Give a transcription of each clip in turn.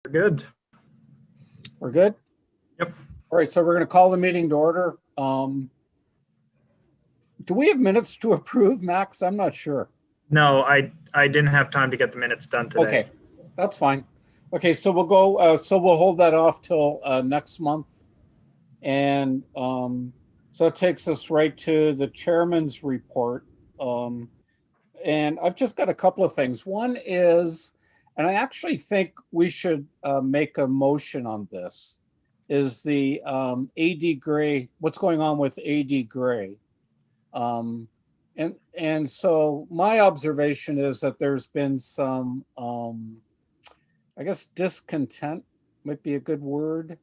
We're good. We're good? Yep. All right, so we're going to call the meeting to order. Do we have minutes to approve, Max? I'm not sure. No, I didn't have time to get the minutes done today. Okay, that's fine. Okay, so we'll go, we'll hold that off till next month. And so it takes us right to the chairman's report. And I've just got a couple of things. One is, and I actually think we should make a motion on this, is the AD Gray, what's going on with AD Gray. And so my observation is that there's been some, I guess discontent might be a good word,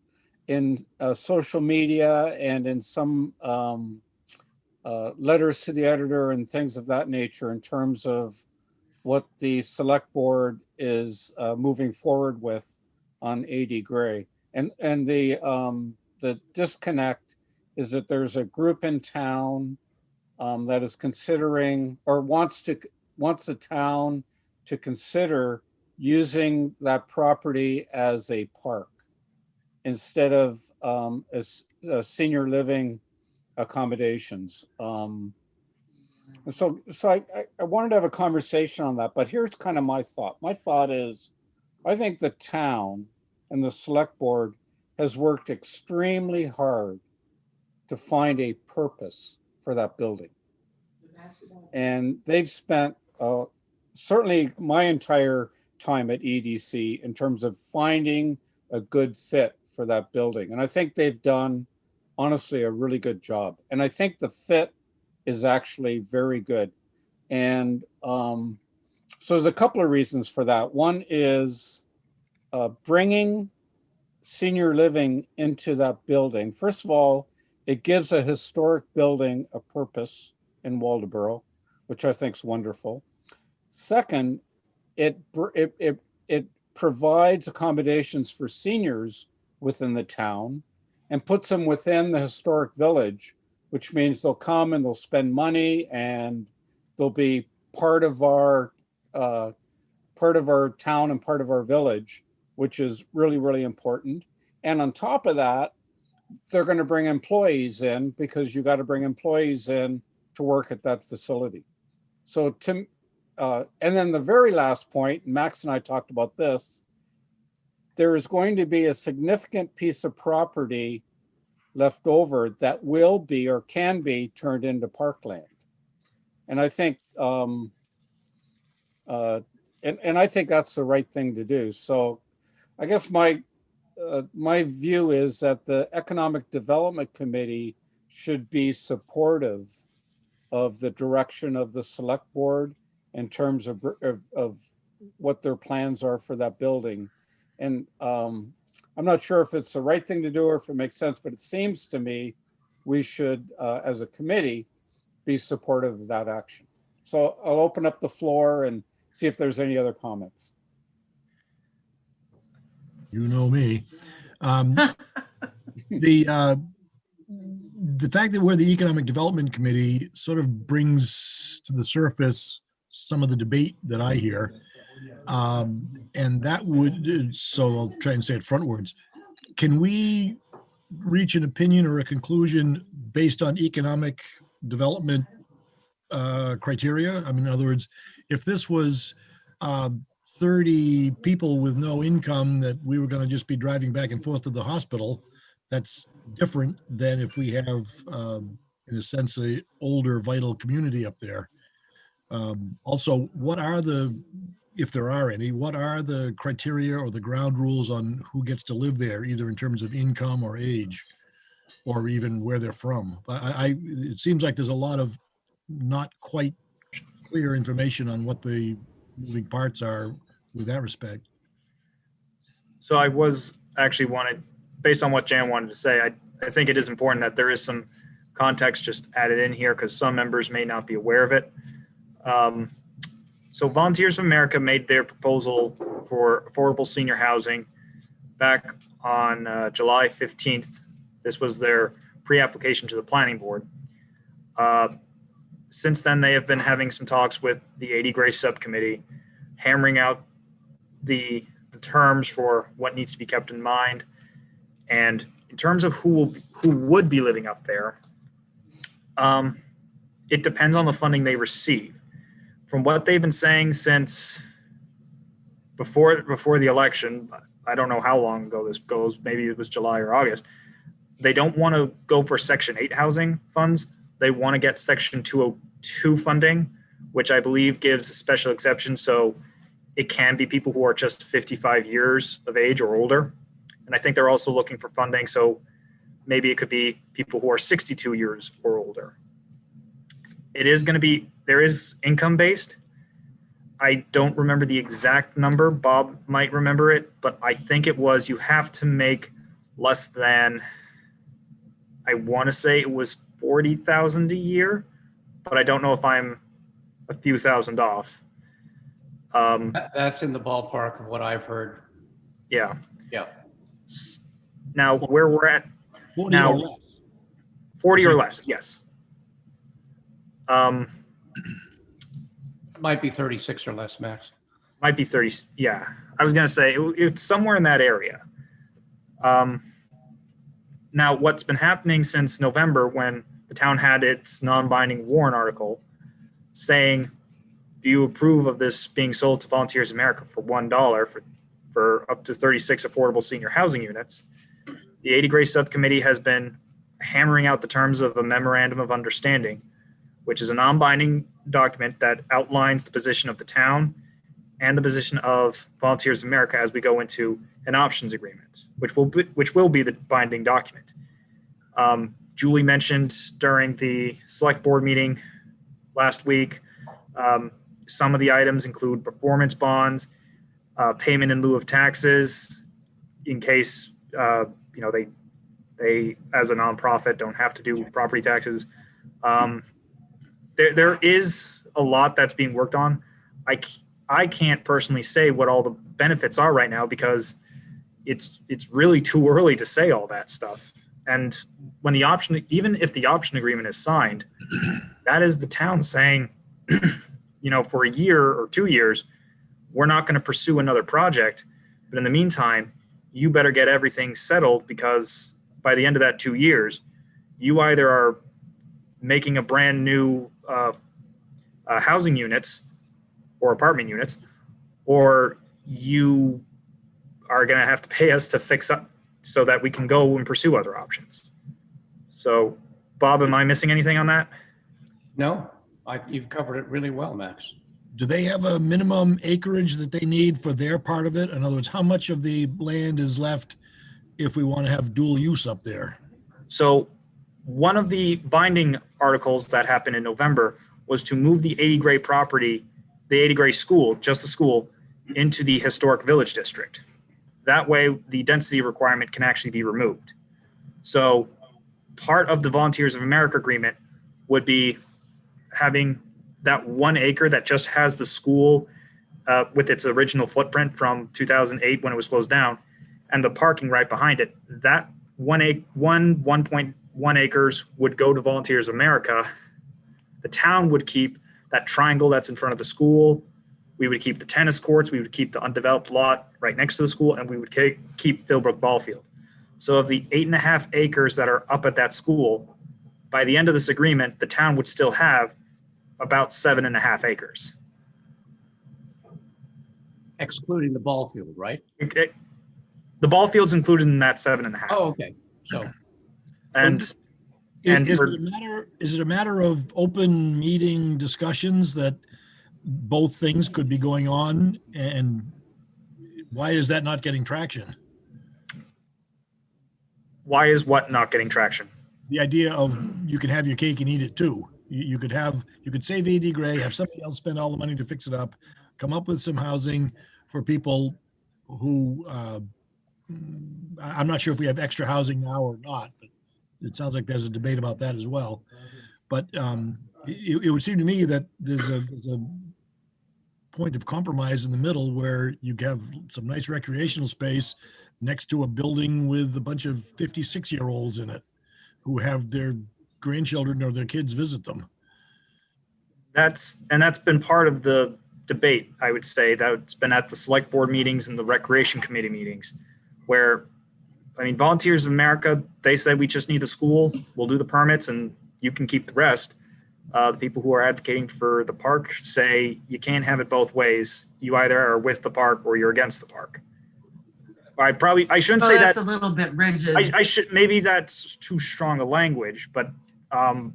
in social media and in some letters to the editor and things of that nature in terms of what the select board is moving forward with on AD Gray. And the disconnect is that there's a group in town that is considering or wants the town to consider using that property as a park instead of as senior living accommodations. So I wanted to have a conversation on that, but here's kind of my thought. My thought is, I think the town and the select board has worked extremely hard to find a purpose for that building. And they've spent certainly my entire time at EDC in terms of finding a good fit for that building. And I think they've done, honestly, a really good job. And I think the fit is actually very good. And so there's a couple of reasons for that. One is bringing senior living into that building. First of all, it gives a historic building a purpose in Waldoboro, which I think is wonderful. Second, it provides accommodations for seniors within the town and puts them within the historic village, which means they'll come and they'll spend money and they'll be part of our town and part of our village, which is really, really important. And on top of that, they're going to bring employees in because you got to bring employees in to work at that facility. So and then the very last point, Max and I talked about this, there is going to be a significant piece of property left over that will be or can be turned into parkland. And I think, and I think that's the right thing to do. So I guess my view is that the Economic Development Committee should be supportive of the direction of the select board in terms of what their plans are for that building. And I'm not sure if it's the right thing to do or if it makes sense, but it seems to me we should, as a committee, be supportive of that action. So I'll open up the floor and see if there's any other comments. You know me. The fact that we're the Economic Development Committee sort of brings to the surface some of the debate that I hear. And that would, so I'll try and say it frontwards. Can we reach an opinion or a conclusion based on economic development criteria? I mean, in other words, if this was 30 people with no income that we were going to just be driving back and forth to the hospital, that's different than if we have, in a sense, a older, vital community up there. Also, what are if there are any, what are the criteria or the ground rules on who gets to live there, either in terms of income or age, or even where they're from? It seems like there's a lot of not quite clear information on what the moving parts are with that respect. So I was actually based on what Jan wanted to say, I think it is important that there is some context just added in here because some members may not be aware of it. So Volunteers of America made their proposal for affordable senior housing back on July 15th. This was their pre-application to the planning board. Since then, they have been having some talks with the AD Gray subcommittee, hammering out the the terms for what needs to be kept in mind. And in terms of who would be living up there, it depends on the funding they receive. From what they've been saying since before the election, I don't know how long ago this goes, maybe it was July or August, they don't want to go for Section 8 housing funds. They want to get Section 202 funding, which I believe gives a special exception. So it can be people who are just 55 years of age or older. And I think they're also looking for funding. So maybe it could be people who are 62 years or older. It is going to be, there is income based. I don't remember the exact number. Bob might remember it, but I think it was, you have to make less than, I want to say it was 40,000 a year, but I don't know if I'm a few thousand off. That's in the ballpark of what I've heard. Yeah. Yeah. Now where we're at 40 now, or less. 40 or less. Yes. It might be 36 or less, Max. Might be 30. Yeah. I was going to say it's somewhere in that area. Now what's been happening since November, when the town had its non-binding warrant article saying, do you approve of this being sold to Volunteers America for $1 for up to 36 affordable senior housing units? The 80 Gray Subcommittee has been hammering out the terms of a memorandum of understanding, which is a non-binding document that outlines the position of the town and the position of Volunteers America as we go into an options agreement, which will be the binding document. Julie mentioned during the select board meeting last week, some of the items include performance bonds, payment in lieu of taxes, in case they as a nonprofit don't have to do property taxes. There is a lot that's being worked on. I can't personally say what all the benefits are right now because it's really too early to say all that stuff. And when even if the option agreement is signed, that is the town saying, for a year or 2 years, we're not going to pursue another project. But in the meantime, you better get everything settled, because by the end of that 2 years, you either are making a brand new housing units or apartment units, or you are going to have to pay us to fix up so that we can go and pursue other options. So, Bob, am I missing anything on that? No, you've covered it really well, Max. Do they have a minimum acreage that they need for their part of it? In other words, how much of the land is left if we want to have dual use up there? So one of the binding articles that happened in November was to move the 80 Gray property, the 80 Gray school, just the school, into the historic village district. That way the density requirement can actually be removed. So part of the Volunteers of America agreement would be having that 1 acre that just has the school with its original footprint from 2008 when it was closed down, and the parking right behind it. That 1.1 acres would go to Volunteers of America. The town would keep that triangle that's in front of the school. We would keep the tennis courts. We would keep the undeveloped lot right next to the school, and we would keep Philbrook Ball Field. So of the 8.5 acres that are up at that school, by the end of this agreement, the town would still have about 7.5 acres. Excluding the ball field, right? The ball field's included in that 7.5. Oh, okay. So, is it a matter of open meeting discussions that both things could be going on, and why is that not getting traction? Why is what not getting traction? The idea of you can have your cake and eat it too. You could save 80 Gray, have somebody else spend all the money to fix it up, come up with some housing for people who, I'm not sure if we have extra housing now or not, but it sounds like there's a debate about that as well. But it would seem to me that there's a point of compromise in the middle where you have some nice recreational space next to a building with a bunch of 56-year-olds in it who have their grandchildren or their kids visit them. That's been part of the debate, I would say, that's been at the select board meetings and the recreation committee meetings, where, I mean, Volunteers of America, they said we just need the school, we'll do the permits and you can keep the rest. The people who are advocating for the park say you can't have it both ways. You either are with the park or you're against the park. I shouldn't Well, say that's that. a little bit rigid. I should, maybe that's too strong a language, but I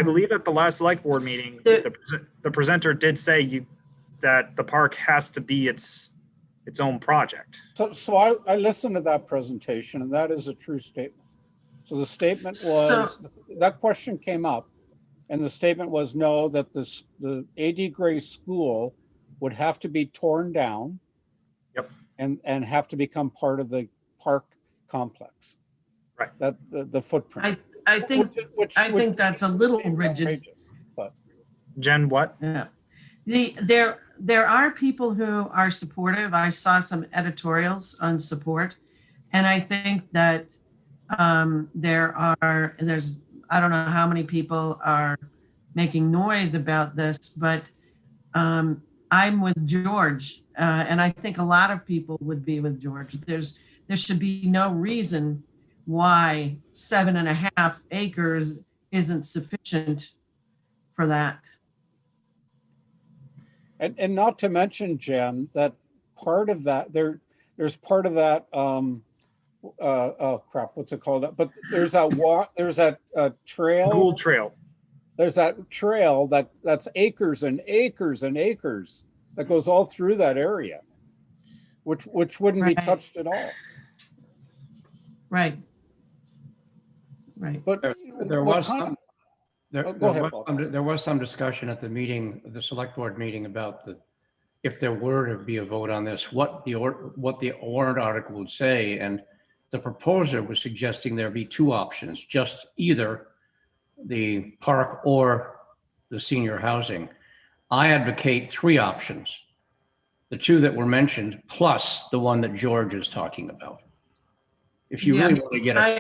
believe at the last select board meeting, the presenter did say that the park has to be its own project. So I listened to that presentation, and that is a true statement. So the statement was, that question came up, and the statement was no, that the A.D. Gray School would have to be torn down. Yep. And have to become part of the park complex. Right. That the footprint. I think that's a little rigid. But Jen, what? Yeah. There are people who are supportive. I saw some editorials on support, and I think that there's I don't know how many people are making noise about this, but I'm with George, and I think a lot of people would be with George. There should be no reason why 7.5 acres isn't sufficient for that. And not to mention, Jen, that part of that there's part of that oh crap, what's it called? But there's that trail. Dual trail. There's that trail that's acres and acres and acres that goes all through that area, which wouldn't be touched at all. Right. But there was some discussion at the meeting, the select board meeting, about if there were to be a vote on this, what the warrant article would say, and the proposer was suggesting there be two options, just either the park or the senior housing. I advocate three options, the two that were mentioned, plus the one that George is talking about. If you really want to get a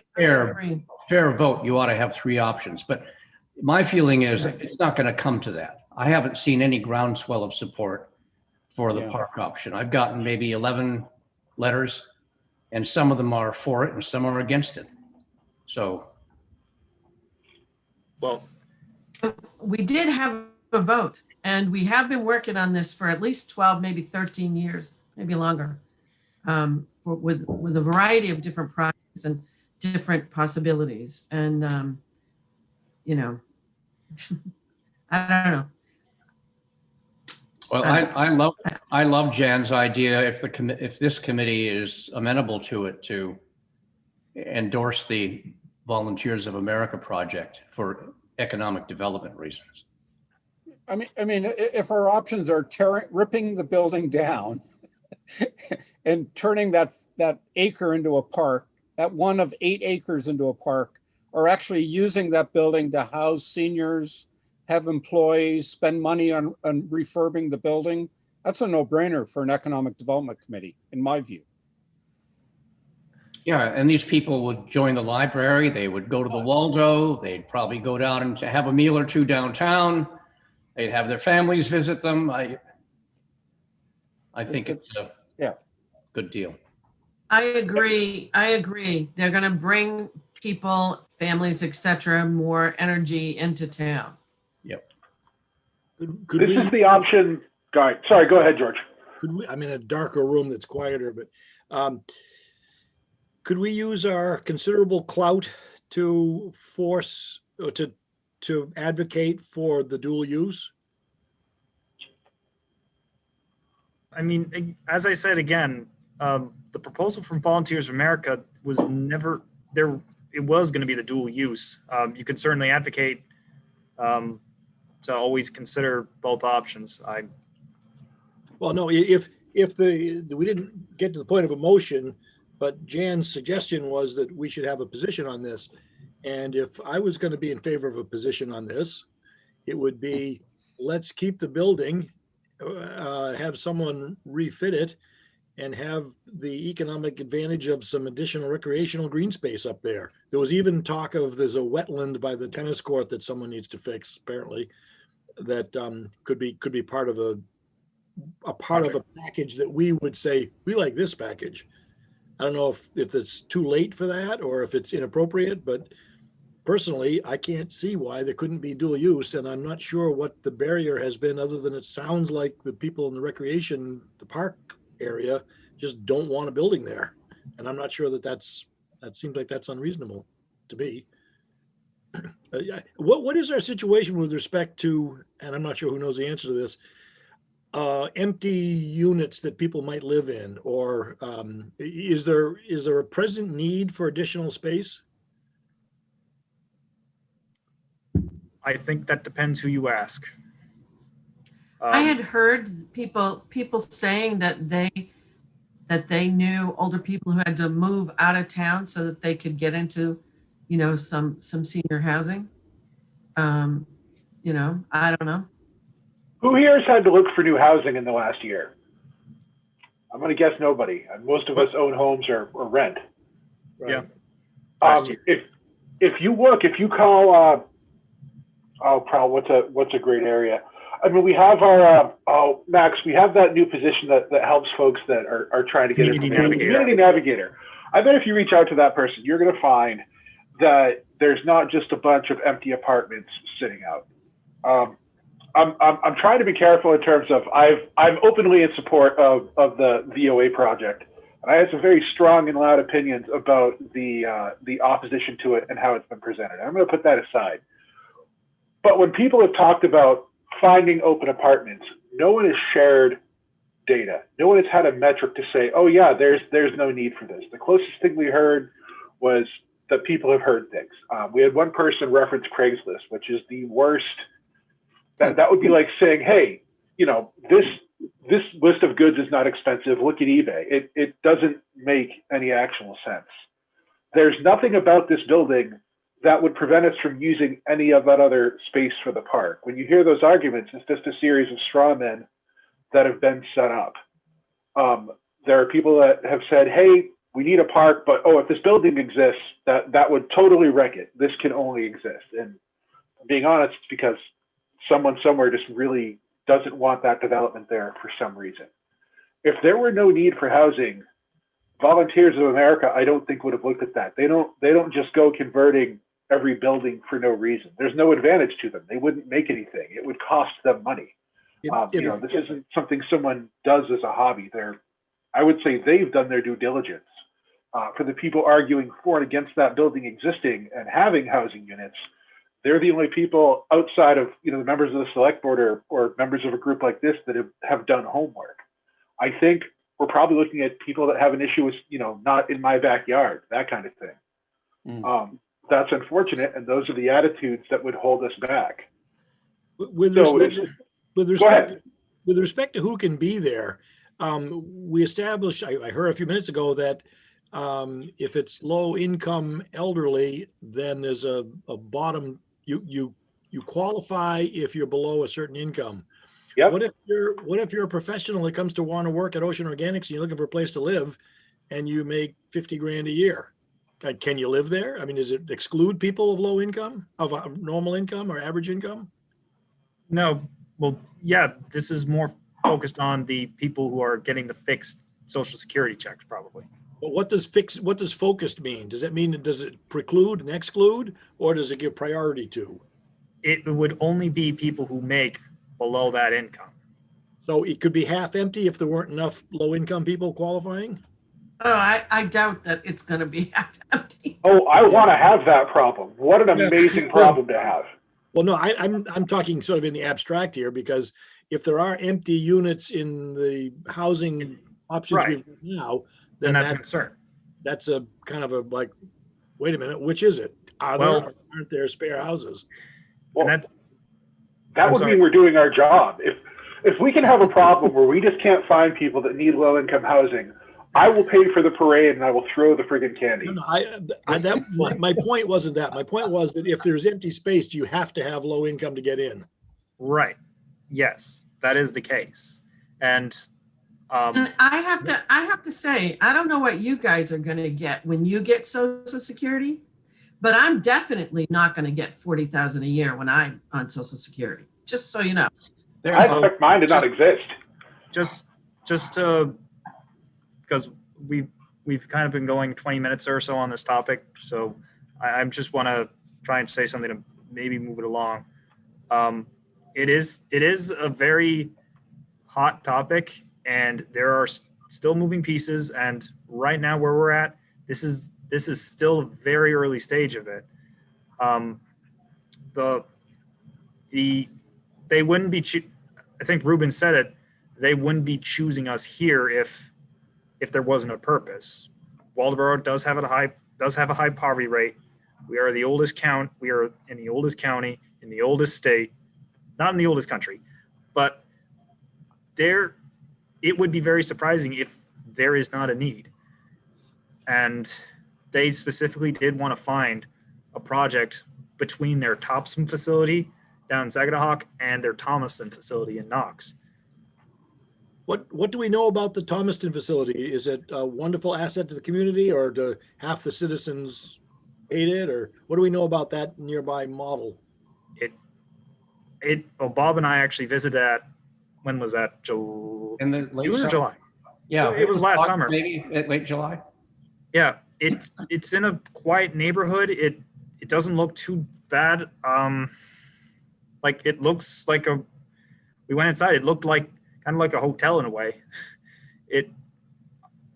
fair vote, you ought to have three options. But my feeling is it's not going to come to that. I haven't seen any groundswell of support for the park option. I've gotten maybe 11 letters, and some of them are for it and some are against it. So. Well, we did have a vote, and we have been working on this for at least 12, maybe 13 years, maybe longer, with a variety of different projects and different possibilities. And, you know, I don't know. Well, I love Jan's idea, if this committee is amenable to it, to endorse the Volunteers of America project for economic development reasons. I mean, if our options are ripping the building down and turning that acre into a park, that one of 8 acres into a park, or actually using that building to house seniors, have employees, spend money on refurbing the building, that's a no-brainer for an economic development committee, in my view. Yeah, and these people would join the library, they would go to the Waldo, they'd probably go down and have a meal or two downtown, they'd have their families visit them. I think it's a good deal. I agree. They're going to bring people, families, etc., more energy into town. Yep. Could this is the option. Sorry, go ahead, George. I'm in a darker room that's quieter, but could we use our considerable clout to force or to advocate for the dual use? I mean, as I said again, the proposal from Volunteers of America was never there. It was going to be the dual use. You could certainly advocate to always consider both options. Well, no, if we didn't get to the point of a motion, but Jan's suggestion was that we should have a position on this. And if I was going to be in favor of a position on this, it would be, let's keep the building, have someone refit it, and have the economic advantage of some additional recreational green space up there. There was even talk of there's a wetland by the tennis court that someone needs to fix, apparently. that could be part of a part of a package that we would say, we like this package. I don't know if it's too late for that or if it's inappropriate, but personally, I can't see why there couldn't be dual use. And I'm not sure what the barrier has been, other than it sounds like the people in the park area just don't want a building there. And I'm not sure that seems like that's unreasonable to me. What is our situation with respect to, and I'm not sure who knows the answer to this, empty units that people might live in, or is there a present need for additional space? I think that depends who you ask. I had heard people saying that they knew older people who had to move out of town so that they could get into, some senior housing. I don't know. Who here has had to look for new housing in the last year? I'm going to guess nobody. Most of us own homes or rent. Yeah. Last year. If you call, what's a great area? I mean, we have our, Max, we have that new position that helps folks that are trying to get Community Navigator. I bet if you reach out to that person, you're going to find that there's not just a bunch of empty apartments sitting out. I'm trying to be careful in terms of I'm openly in support of the VOA project, and I have some very strong and loud opinions about the opposition to it and how it's been presented. I'm going to put that aside. But when people have talked about finding open apartments, no one has shared data. No one has had a metric to say, oh yeah, there's no need for this. The closest thing we heard was that people have heard things. We had one person reference Craigslist, which is the worst. That would be like saying, hey, this list of goods is not expensive. Look at eBay. It doesn't make any actual sense. There's nothing about this building that would prevent us from using any of that other space for the park. When you hear those arguments, it's just a series of straw men that have been set up. There are people that have said, hey, we need a park, but if this building exists, that would totally wreck it. This can only exist. And being honest, it's because someone somewhere just really doesn't want that development there for some reason. If there were no need for housing, Volunteers of America, I don't think would have looked at that. They don't just go converting every building for no reason. There's no advantage to them. They wouldn't make anything. It would cost them money. This isn't something someone does as a hobby. I would say they've done their due diligence. For the people arguing for and against that building existing and having housing units, they're the only people outside of the members of the select board or members of a group like this that have done homework. I think we're probably looking at people that have an issue with, not in my backyard, that kind of thing. That's unfortunate, and those are the attitudes that would hold us back. With respect to who can be there, we established, I heard a few minutes ago that if it's low income elderly, then there's a bottom, you qualify if you're below a certain income. Yep. What if you're a professional that comes to want to work at Ocean Organics and you're looking for a place to live and you make 50 grand a year? Can you live there? I mean, does it exclude people of low income, of normal income or average income? No. Well, yeah, this is more focused on the people who are getting the fixed Social Security checks, probably. But what does focused mean? Does it preclude and exclude, or does it give priority to? It would only be people who make below that income. So it could be half empty if there weren't enough low income people qualifying? Oh, I doubt that it's going to be half empty. Oh, I want to have that problem. What an amazing problem to have. Well, no, I'm talking sort of in the abstract here, because if there are empty units in the housing options Right. we've got now, Then that's a concern. That's a kind of a like, wait a minute, which is it? Aren't there spare houses? Well, And that would mean we're doing our job. If we can have a problem where we just can't find people that need low income housing, I will pay for the parade and I will throw the friggin' candy. No, my point wasn't that. My point was that if there's empty space, you have to have low income to get in. Right. Yes, that is the case. And And I have to say, I don't know what you guys are going to get when you get Social Security, but I'm definitely not going to get $40,000 a year when I'm on Social Security. just so you know. There, I expect mine to not exist. Just to, because we've kind of been going 20 minutes or so on this topic, so I just want to try and say something to maybe move it along. It is a very hot topic, and there are still moving pieces. And right now, where we're at, this is still a very early stage of it. They wouldn't be. I think Reuben said it. They wouldn't be choosing us here if there wasn't a purpose. Waldoboro does have a high poverty rate. We are the oldest count. We are in the oldest county, in the oldest state, not in the oldest country, but it would be very surprising if there is not a need. And they specifically did want to find a project between their Topsom facility down in Sagadahoc and their Thomaston facility in Knox. What do we know about the Thomaston facility? Is it a wonderful asset to the community, or do half the citizens hate it, or what do we know about that nearby model? Bob and I actually visited that. When was that? in the late June or summer. July? Yeah, It was last summer. Maybe late July. Yeah, it's in a quiet neighborhood. It doesn't look too bad. Like it looks like we went inside. It looked like kind of like a hotel in a way.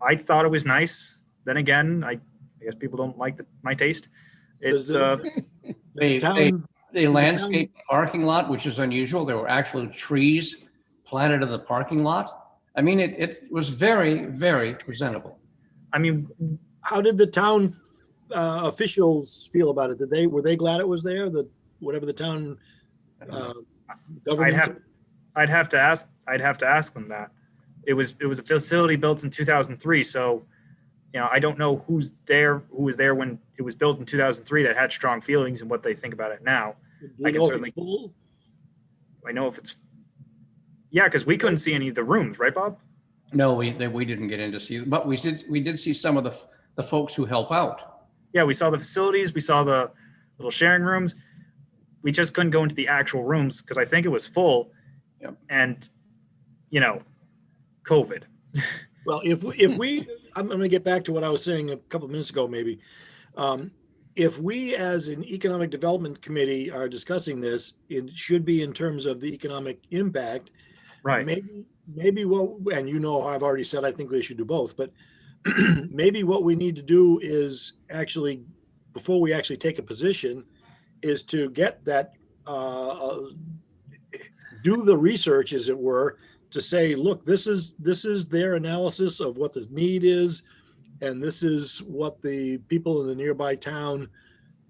I thought it was nice. Then again, I guess people don't like my taste. It's They landscaped the parking lot, which is unusual. There were actual trees planted in the parking lot. I mean, it was very, very presentable. I mean, how did the town officials feel about it? Were they glad it was there? Whatever the town government. I'd have to ask them that. It was a facility built in 2003, so I don't know who was there when it was built in 2003 that had strong feelings and what they think about it now. I can certainly. I know if it's. Yeah, because we couldn't see any of the rooms, right, Bob? No, we didn't get in to see, but we did see some of the folks who help out. Yeah, we saw the facilities, we saw the little sharing rooms. We just couldn't go into the actual rooms because I think it was full. Yep. And, COVID. Well, if we, I'm going to get back to what I was saying a couple of minutes ago, maybe. If we, as an economic development committee, are discussing this, it should be in terms of the economic impact. Right. Maybe and I've already said I think they should do both, but maybe what we need to do is actually, before we actually take a position, is to get that, do the research, as it were, to say, look, this is their analysis of what the need is, and this is what the people in the nearby town,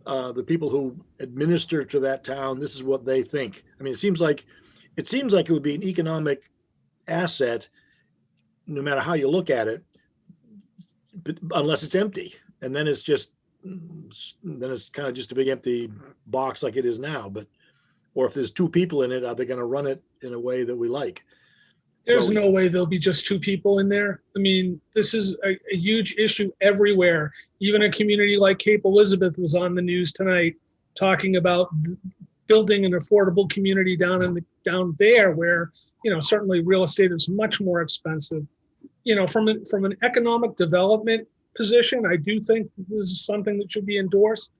the people who administer to that town, this is what they think. I mean, it seems like it would be an economic asset, no matter how you look at it, but unless it's empty, and then it's kind of just a big empty box like it is now. Or if there's two people in it, are they going to run it in a way that we like? There's no way there'll be just two people in there. I mean, this is a huge issue everywhere. Even a community like Cape Elizabeth was on the news tonight talking about building an affordable community down there where, certainly real estate is much more expensive. From an economic development position, I do think this is something that should be endorsed.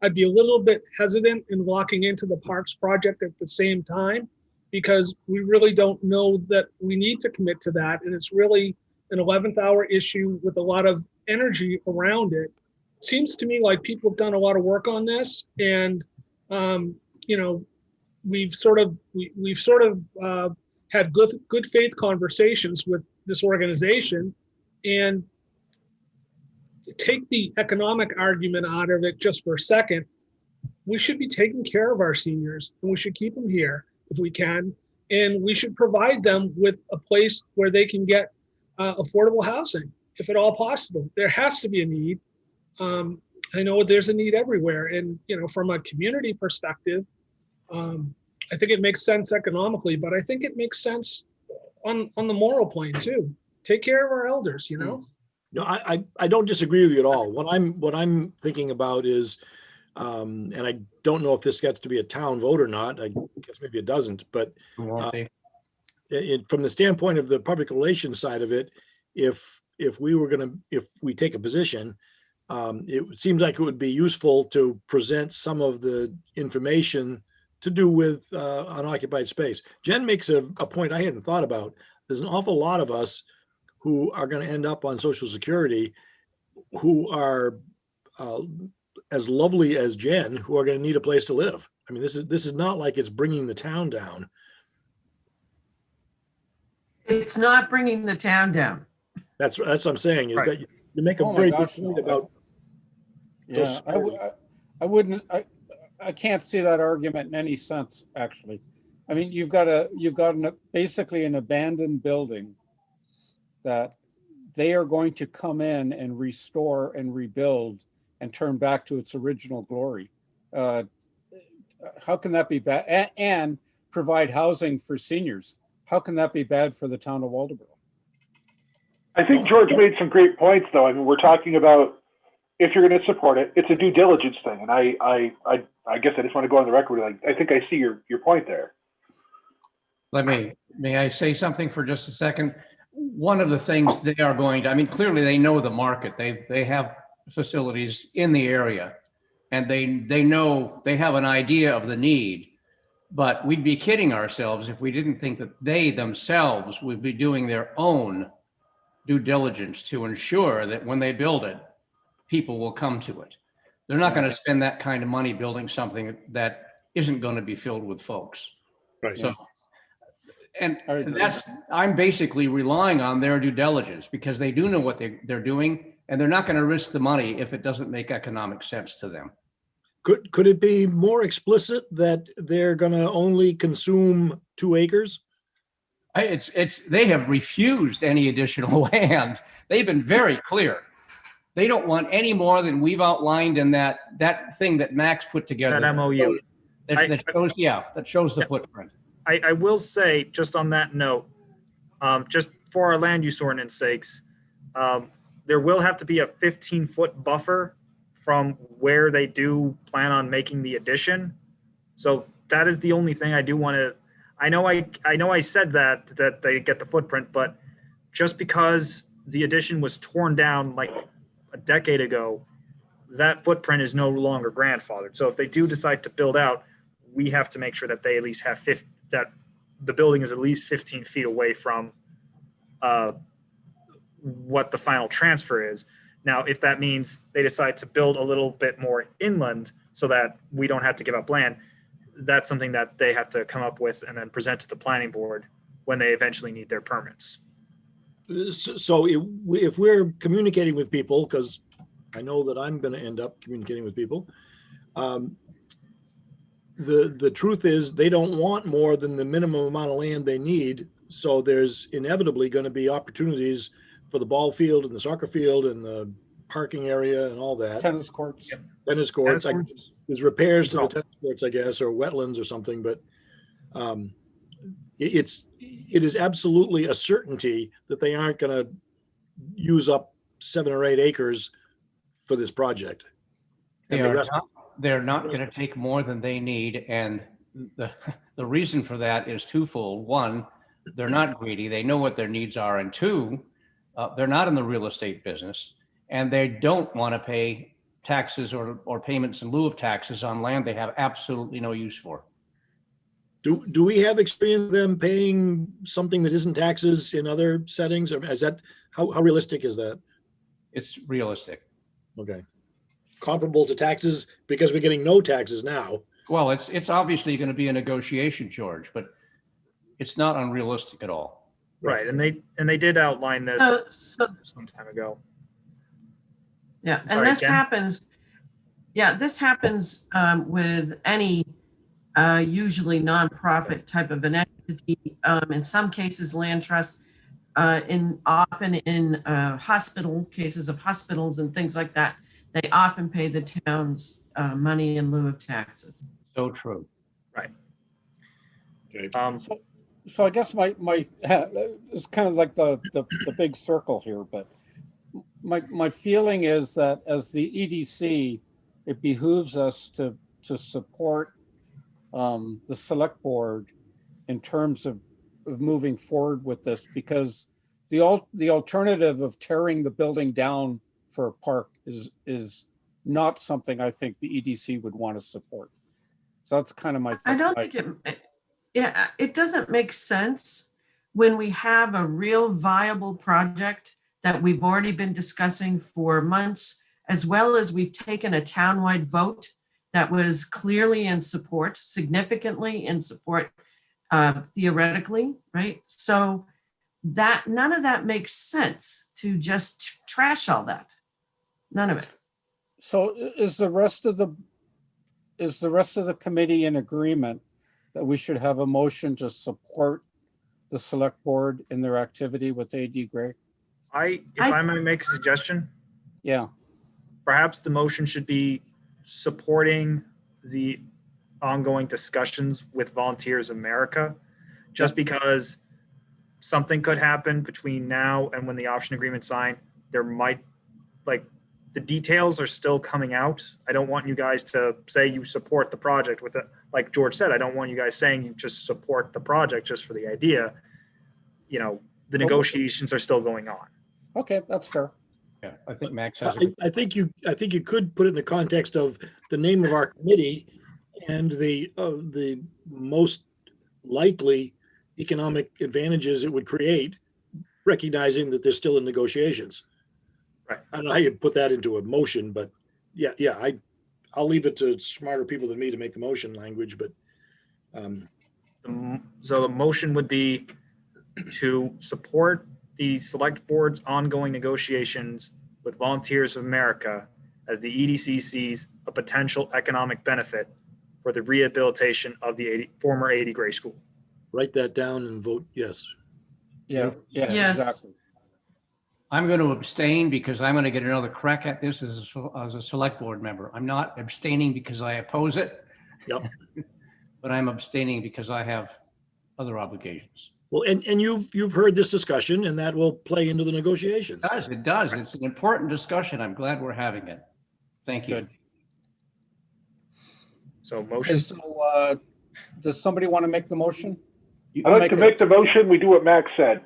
I'd be a little bit hesitant in locking into the Parks project at the same time, because we really don't know that we need to commit to that. And it's really an 11th hour issue with a lot of energy around it. Seems to me like people have done a lot of work on this, and we've sort of had good faith conversations with this organization, and take the economic argument out of it just for a second. We should be taking care of our seniors, and we should keep them here if we can, and we should provide them with a place where they can get affordable housing, if at all possible. There has to be a need. I know there's a need everywhere, and from a community perspective, I think it makes sense economically, but I think it makes sense on the moral plane too. Take care of our elders, No, I don't disagree with you at all. What I'm thinking about is, and I don't know if this gets to be a town vote or not. I guess maybe it doesn't, but It won't be. from the standpoint of the public relations side of it, if we take a position, it seems like it would be useful to present some of the information to do with unoccupied space. Jen makes a point I hadn't thought about. There's an awful lot of us who are going to end up on Social Security who are as lovely as Jen, who are going to need a place to live. I mean, this is not like it's bringing the town down. It's not bringing the town down. That's what I'm saying, is Right. that you make a Oh my very gosh, good point no. about. Yeah, I wouldn't, I can't see that argument in any sense, actually. I mean, you've got basically an abandoned building that they are going to come in and restore and rebuild and turn back to its original glory. How can that be bad? And provide housing for seniors. How can that be bad for the town of Waldoboro? I think George made some great points, though. I mean, we're talking about if you're going to support it, it's a due diligence thing, and I guess I just want to go on the record. Like, I think I see your point there. May I say something for just a second? One of the things they are going to, I mean, clearly they know the market. They have facilities in the area, and they know, they have an idea of the need. But we'd be kidding ourselves if we didn't think that they themselves would be doing their own due diligence to ensure that when they build it, people will come to it. They're not going to spend that kind of money building something that isn't going to be filled with folks. Right. So, and I'm basically relying on their due diligence because they do know what they're doing, and they're not going to risk the money if it doesn't make economic sense to them. Could it be more explicit that they're going to only consume 2 acres? They have refused any additional land. They've been very clear. They don't want any more than we've outlined in that thing that Max put together. That MOU. That shows the footprint. I will say, just on that note, just for our land use ordinance sakes, there will have to be a 15-foot buffer from where they do plan on making the addition. So that is the only thing I do want to, I know I said that they get the footprint, but just because the addition was torn down like a decade ago, that footprint is no longer grandfathered. So if they do decide to build out, we have to make sure that they at least have that the building is at least 15 feet away from what the final transfer is. Now, if that means they decide to build a little bit more inland so that we don't have to give up land, that's something that they have to come up with and then present to the planning board when they eventually need their permits. So if we're communicating with people, because I know that I'm going to end up communicating with people, the truth is they don't want more than the minimum amount of land they need. So there's inevitably going to be opportunities for the ball field and the soccer field and the parking area and all that. Tennis courts. Yep. Tennis courts. Tennis courts. There's repairs to the tennis courts, I guess, or wetlands or something. But it is absolutely a certainty that they aren't going to use up 7 or 8 acres for this project. They're not going to take more than they need, and the reason for that is twofold. One, they're not greedy. They know what their needs are, and two, they're not in the real estate business, and they don't want to pay taxes or payments in lieu of taxes on land they have absolutely no use for. Do we have experience of them paying something that isn't taxes in other settings? Or is that how realistic is that? It's realistic. Okay. Comparable to taxes because we're getting no taxes now. Well, it's obviously going to be a negotiation, George, but it's not unrealistic at all. Right, and they did outline this some time ago. Yeah, Sorry, and this Jen? happens. Yeah, this happens with any usually nonprofit type of an entity. In some cases, land trusts. Often in hospital cases of hospitals and things like that, they often pay the town's money in lieu of taxes. So true. Right. Okay. So I guess my it's kind of like the big circle here, but my feeling is that as the EDC, it behooves us to support the select board in terms of moving forward with this, because the alternative of tearing the building down for a park is not something I think the EDC would want to support. So that's kind of my I don't think yeah, it doesn't make sense when we have a real viable project that we've already been discussing for months, as well as we've taken a townwide vote that was clearly in support, significantly in support, theoretically, right? So that none of that makes sense to just trash all that. None of it. So is the rest of the committee in agreement that we should have a motion to support the select board in their activity with AD Gray? If I may make a suggestion, Yeah, perhaps the motion should be supporting the ongoing discussions with Volunteers America, just because something could happen between now and when the option agreement signed. There might, like, the details are still coming out. I don't want you guys to say you support the project with it. Like George said, I don't want you guys saying you just support the project just for the idea. You know, the negotiations are still going on. okay, that's fair. Yeah, I think Max has. I think you could put it in the context of the name of our committee and the most likely economic advantages it would create, recognizing that they're still in negotiations. Right. I don't know how you put that into a motion, but I'll leave it to smarter people than me to make the motion language, but So the motion would be to support the select board's ongoing negotiations with Volunteers of America as the EDC sees a potential economic benefit for the rehabilitation of the former 80 Gray School. write that down and vote yes. Yeah, Yes. exactly. I'm going to abstain because I'm going to get another crack at this as a select board member. I'm not abstaining because I oppose it. Yep. But I'm abstaining because I have other obligations. Well, and you've heard this discussion, and that will play into the negotiations. It does. It's an important discussion. I'm glad we're having it. Thank you. Good. So motion. Okay, so does somebody want to make the motion? I'd like to make the motion. We do what Max said.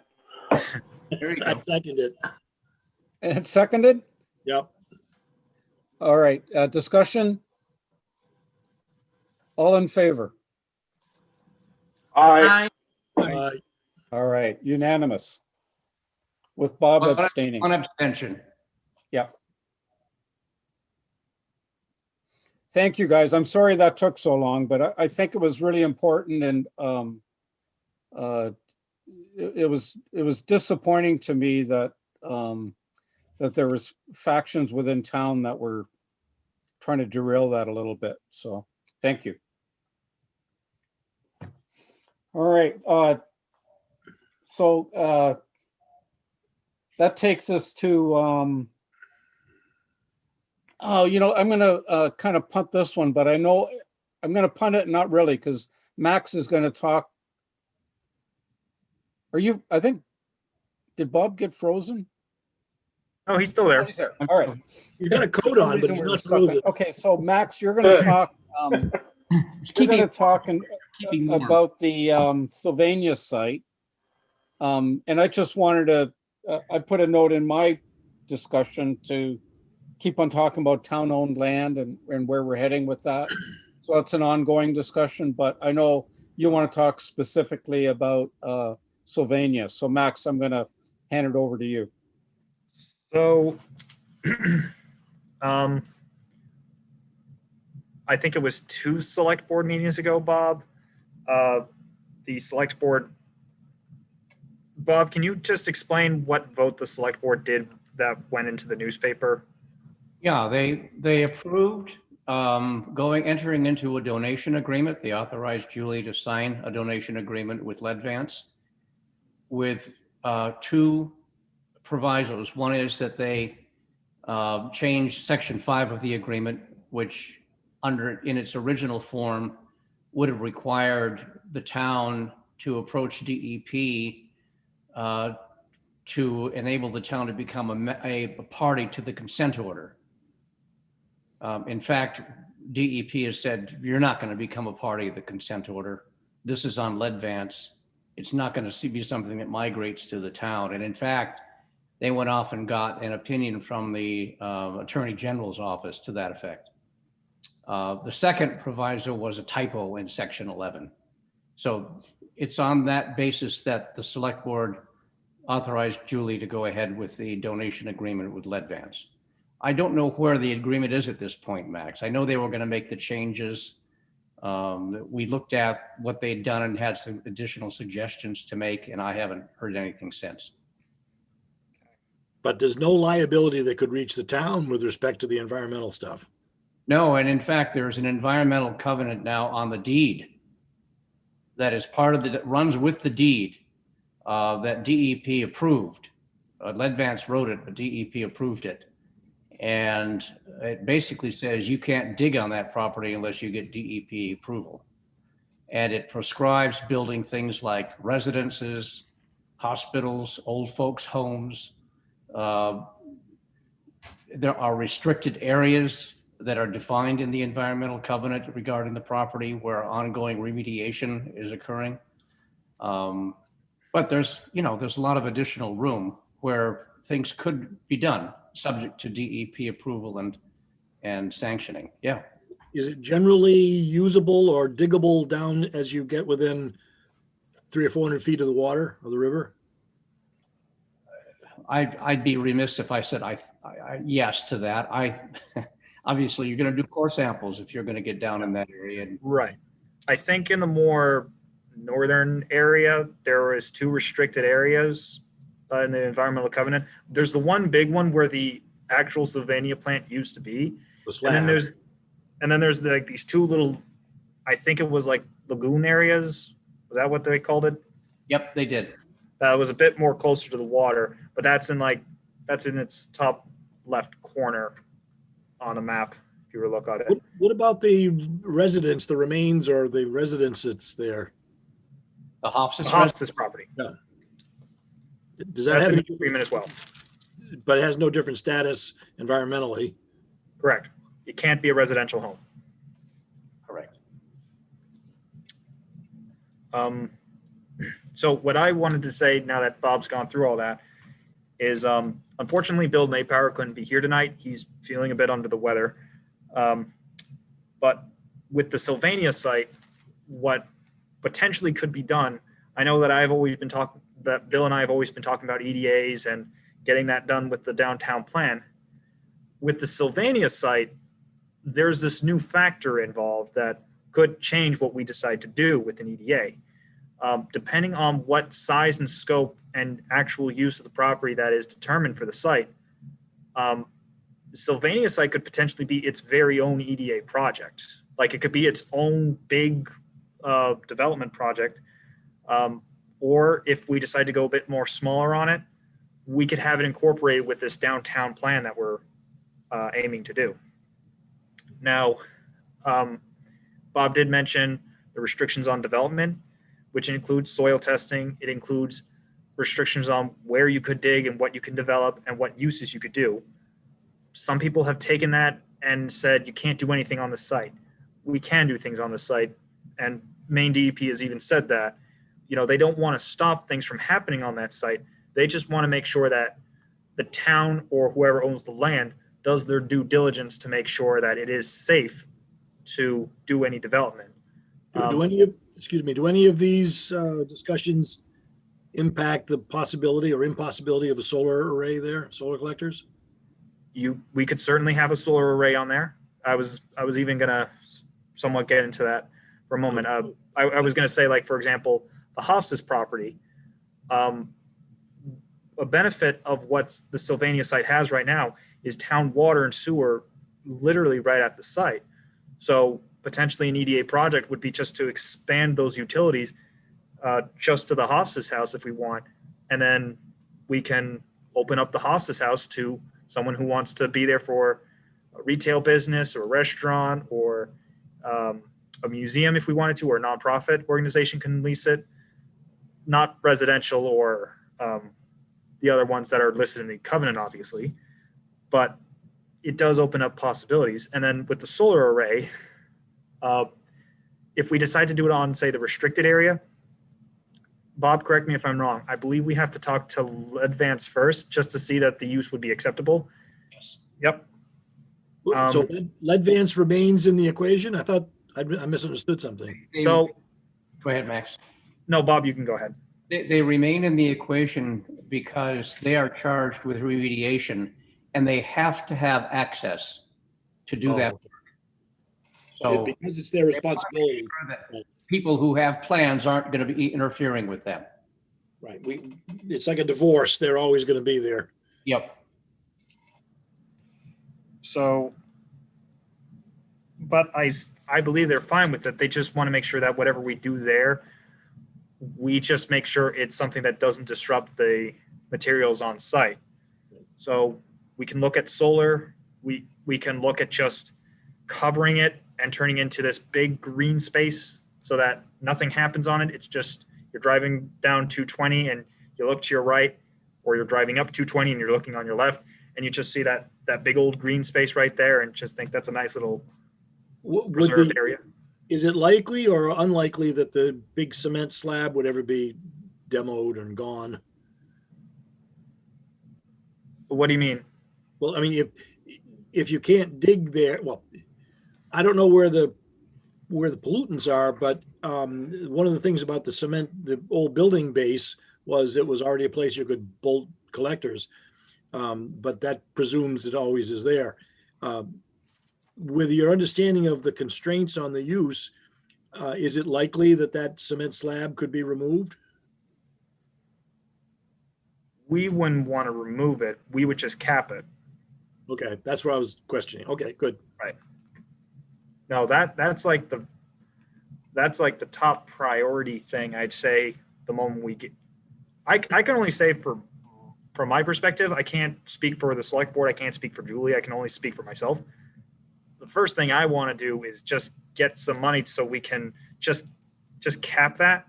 There you I go. second it. And it's seconded? Yep. All right, discussion? All in favor? Aye. I, All right, unanimous. With Bob abstaining. One abstention. Yeah. Thank you, guys. I'm sorry that took so long, but I think it was really important, and it was disappointing to me that that there was factions within town that were trying to derail that a little bit. So thank you. All right. So that takes us to oh, you know, I'm going to kind of punt this one, but I know I'm going to punt it, not really, because Max is going to talk. Are you, I think, did Bob get frozen? Oh, he's still there. Oh, he's there. All right. You've got a coat on, but it's Reason we're not stuck frozen. Okay, so Max, you're going to talk. You're going to talk keeping warm. about the Sylvania site. And I just wanted to, I put a note in my discussion to keep on talking about town-owned land and where we're heading with that. So it's an ongoing discussion, but I know you want to talk specifically about Sylvania. So Max, I'm going to hand it over to you. So, I think it was 2 select board meetings ago, Bob. The select board, Bob, can you just explain what vote the select board did that went into the newspaper? Yeah, they approved entering into a donation agreement. They authorized Julie to sign a donation agreement with Ledvance with 2 provisos. One is that they changed section 5 of the agreement, which in its original form would have required the town to approach DEP to enable the town to become a party to the consent order. In fact, DEP has said, you're not going to become a party of the consent order. This is on Leadvance. It's not going to be something that migrates to the town. And in fact, they went off and got an opinion from the Attorney General's office to that effect. The second proviso was a typo in section 11. So it's on that basis that the select board authorized Julie to go ahead with the donation agreement with Leadvance. I don't know where the agreement is at this point, Max. I know they were going to make the changes. We looked at what they'd done and had some additional suggestions to make, and I haven't heard anything since. But there's no liability that could reach the town with respect to the environmental stuff. No, and in fact, there's an environmental covenant now on the deed that is part of that runs with the deed that DEP approved. Leadvance wrote it, but DEP approved it. And it basically says you can't dig on that property unless you get DEP approval. And it prescribes building things like residences, hospitals, old folks' homes. There are restricted areas that are defined in the environmental covenant regarding the property where ongoing remediation is occurring. But there's a lot of additional room where things could be done subject to DEP approval and sanctioning. Yeah. Is it generally usable or diggable down as you get within 300 or 400 feet of the water or the river? I'd be remiss if I said I yes to that. Obviously you're going to do core samples if you're going to get down in that area. Right. I think in the more northern area, there is 2 restricted areas in the environmental covenant. There's the one big one where the actual Sylvania plant used to be. And then there's like these 2 little, I think it was like lagoon areas. Was that what they called it? Yep, they did. That was a bit more closer to the water, but that's in its top left corner on a map, if you were to look at it. What about the residence, the remains or the residence that's there? The Hofstas property. Yeah. Does that That's have an agreement as well? But it has no different status environmentally? Correct. It can't be a residential home. Correct. So what I wanted to say now that Bob's gone through all that is, unfortunately, Bill Maypower couldn't be here tonight. He's feeling a bit under the weather. But with the Sylvania site, what potentially could be done, I know that Bill and I have always been talking about EDAs and getting that done with the downtown plan. With the Sylvania site, there's this new factor involved that could change what we decide to do with an EDA. Depending on what size and scope and actual use of the property that is determined for the site, the Sylvania site could potentially be its very own EDA project. Like it could be its own big development project. Or if we decide to go a bit more smaller on it, we could have it incorporated with this downtown plan that we're aiming to do. Now, Bob did mention the restrictions on development, which includes soil testing. It includes restrictions on where you could dig and what you can develop and what uses you could do. Some people have taken that and said, you can't do anything on the site. We can do things on the site. And Maine DEP has even said that, they don't want to stop things from happening on that site. They just want to make sure that the town or whoever owns the land does their due diligence to make sure that it is safe to do any development. Do any of these discussions impact the possibility or impossibility of a solar array there, solar collectors? We could certainly have a solar array on there. I was even gonna somewhat get into that for a moment. I was gonna say, like, for example, the Hofstas property, a benefit of what the Sylvania site has right now is town water and sewer literally right at the site. So potentially an EDA project would be just to expand those utilities just to the Hofstas house if we want. And then we can open up the Hofstas house to someone who wants to be there for a retail business or a restaurant or a museum if we wanted to, or a nonprofit organization can lease it. Not residential or the other ones that are listed in the covenant, obviously. But it does open up possibilities. And then with the solar array, if we decide to do it on, say, the restricted area, Bob, correct me if I'm wrong, I believe we have to talk to Advance first just to see that the use would be acceptable. Yes. Yep. So Leadvance remains in the equation? I thought I misunderstood something. So, Go ahead, Max. no, Bob, you can go ahead. They remain in the equation because they are charged with remediation and they have to have access to do that. So Because it's their responsibility. people who have plans aren't going to be interfering with them. Right. It's like a divorce. They're always going to be there. Yep. So, but I believe they're fine with it. They just want to make sure that whatever we do there, we just make sure it's something that doesn't disrupt the materials on site. So we can look at solar. We can look at just covering it and turning into this big green space so that nothing happens on it. It's just you're driving down 220 and you look to your right, or you're driving up 220 and you're looking on your left, and you just see that big old green space right there and just think that's a nice little preserved area. Is it likely or unlikely that the big cement slab would ever be demoed and gone? What do you mean? Well, I mean, if you can't dig there, well, I don't know where the pollutants are, but one of the things about the cement, the old building base, was it was already a place you could bolt collectors, but that presumes it always is there. With your understanding of the constraints on the use, is it likely that cement slab could be removed? We wouldn't want to remove it. We would just cap it. Okay, that's what I was questioning. Okay, good. Right. No, that's like the top priority thing, I'd say, the moment we get. I can only say from my perspective, I can't speak for the select board. I can't speak for Julie. I can only speak for myself. The first thing I want to do is just get some money so we can just cap that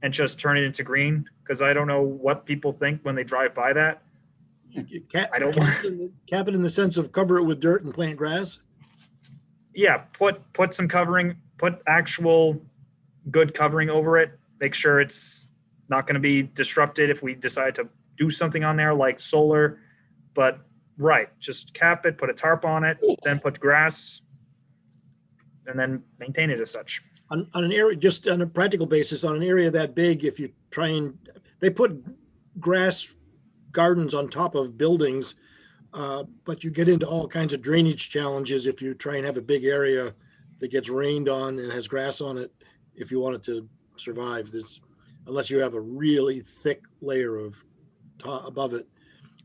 and just turn it into green, because I don't know what people think when they drive by that. I don't want cap it in the sense of cover it with dirt and plant grass. Yeah, put some covering, put actual good covering over it. Make sure it's not going to be disrupted if we decide to do something on there like solar. But right, just cap it, put a tarp on it, then put grass, and then maintain it as such. On an area, just on a practical basis, on an area that big, if you try and they put grass gardens on top of buildings, but you get into all kinds of drainage challenges if you try and have a big area that gets rained on and has grass on it. If you want it to survive, this, unless you have a really thick layer of above it,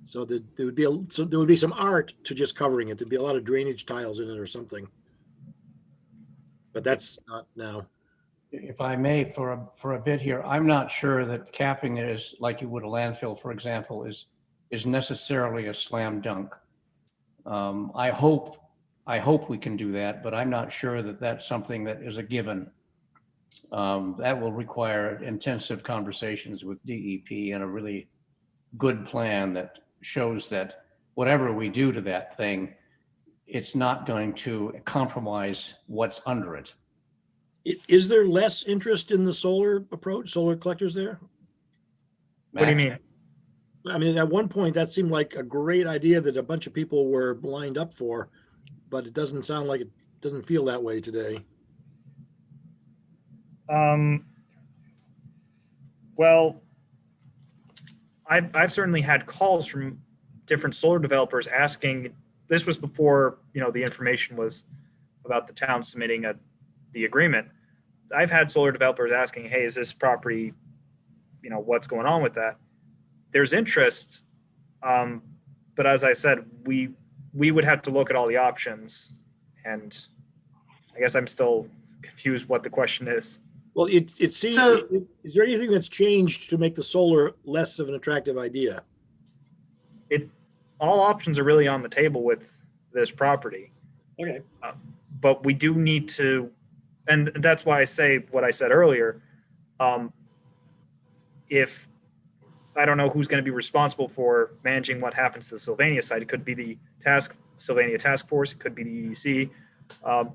so that there would be some art to just covering it. There'd be a lot of drainage tiles in it or something, but that's not now. If I may, for a bit here, I'm not sure that capping it is like you would a landfill, for example, is necessarily a slam dunk. I hope we can do that, but I'm not sure that that's something that is a given. That will require intensive conversations with DEP and a really good plan that shows that whatever we do to that thing, it's not going to compromise what's under it. Is there less interest in the solar approach, solar collectors there? What do you mean? I mean, at one point that seemed like a great idea that a bunch of people were lined up for, but it doesn't sound like it doesn't feel that way today. Well, I've certainly had calls from different solar developers asking. This was before the information was about the town submitting the agreement. I've had solar developers asking, "Hey, is this property? What's going on with that?" There's interest, but as I said, we would have to look at all the options, and I guess I'm still confused what the question is. Well, it seems. So- Is there anything that's changed to make the solar less of an attractive idea? All options are really on the table with this property. Okay. But we do need to, and that's why I say what I said earlier. If I don't know who's going to be responsible for managing what happens to the Sylvania site, it could be the task Sylvania Task Force, it could be the EDC,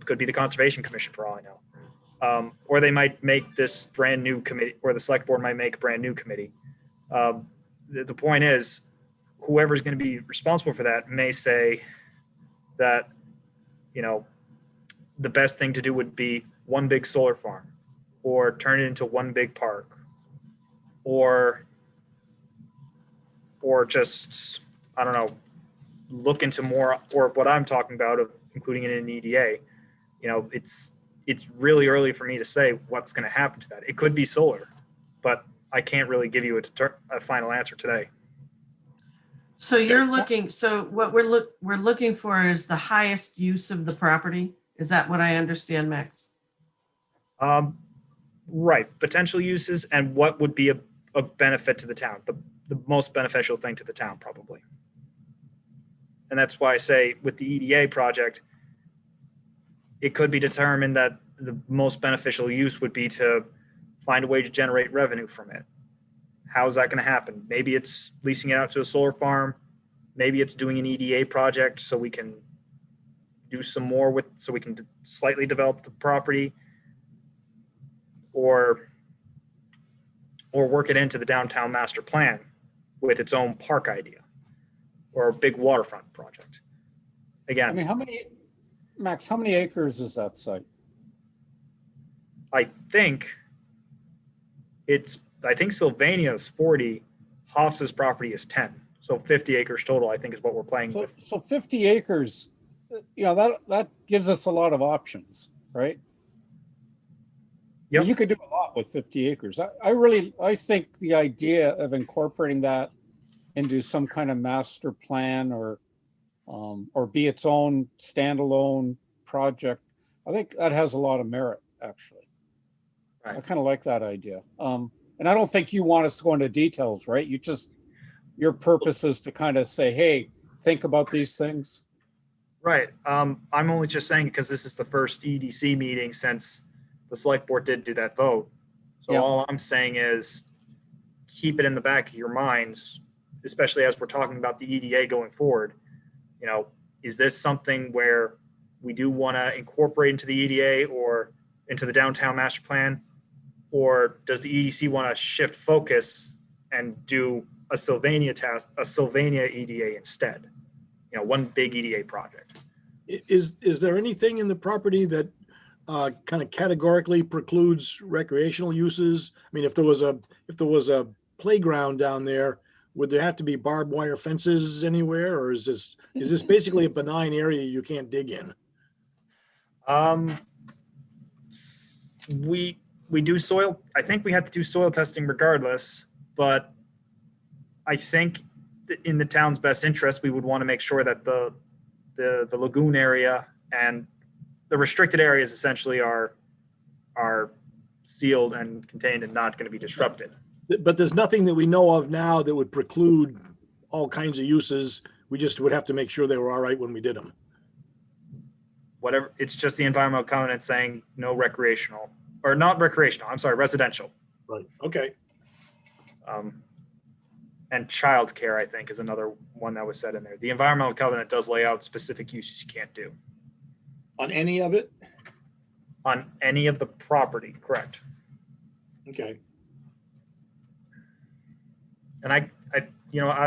could be the Conservation Commission for all I know. Or they might make this brand new committee, or the select board might make a brand new committee. The point is, whoever's going to be responsible for that may say that, you know, the best thing to do would be one big solar farm, or turn it into one big park, or just, I don't know, look into more, or what I'm talking about of including it in an EDA. You know, it's really early for me to say what's going to happen to that. It could be solar, but I can't really give you a final answer today. So you're looking, so what we're looking for is the highest use of the property. Is that what I understand, Max? Right, potential uses and what would be a benefit to the town, the most beneficial thing to the town, probably. And that's why I say with the EDA project, it could be determined that the most beneficial use would be to find a way to generate revenue from it. How is that going to happen? Maybe it's leasing it out to a solar farm. Maybe it's doing an EDA project so we can do some more so we can slightly develop the property, or work it into the downtown master plan with its own park idea, or a big waterfront project. Again, I mean, Max, how many acres is that site? I think Sylvania is 40, Hoff's property is 10. So 50 acres total, I think, is what we're playing with. So 50 acres, you know, that gives us a lot of options, right? Yep. You could do a lot with 50 acres. I think the idea of incorporating that into some kind of master plan or be its own standalone project, I think that has a lot of merit, actually. Right. I kind of like that idea. And I don't think you want us to go into details, right? Your purpose is to kind of say, hey, think about these things. Right. I'm only just saying because this is the first EDC meeting since the select board did do that vote. So Yeah. All I'm saying is keep it in the back of your minds, especially as we're talking about the EDA going forward. You know, is this something where we do want to incorporate into the EDA or into the downtown master plan? Or does the EDC want to shift focus and do a Sylvania EDA instead? You know, one big EDA project. Is there anything in the property that kind of categorically precludes recreational uses? I mean, if there was a playground down there, would there have to be barbed wire fences anywhere, or is this basically a benign area you can't dig in? We do soil. I think we have to do soil testing regardless, but I think in the town's best interest, we would want to make sure that the lagoon area and the restricted areas essentially are sealed and contained and not going to be disrupted. But there's nothing that we know of now that would preclude all kinds of uses. We just would have to make sure they were all right when we did them. Whatever, it's just the environmental covenant saying no recreational, or not recreational, I'm sorry, residential. Right, okay. And childcare, I think, is another one that was said in there. The environmental covenant does lay out specific uses you can't do. On any of it? On any of the property, correct. Okay. And I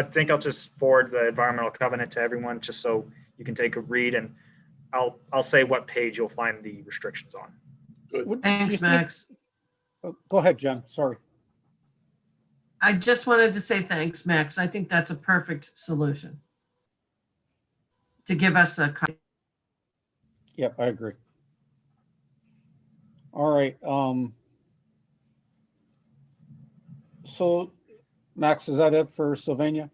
think I'll just forward the environmental covenant to everyone just so you can take a read, and I'll say what page you'll find the restrictions on. Good. Thanks, Max. Go ahead, Jen. Sorry. I just wanted to say thanks, Max. I think that's a perfect solution to give us a. Yep, I agree. All right. So, Max, is that it for Sylvania?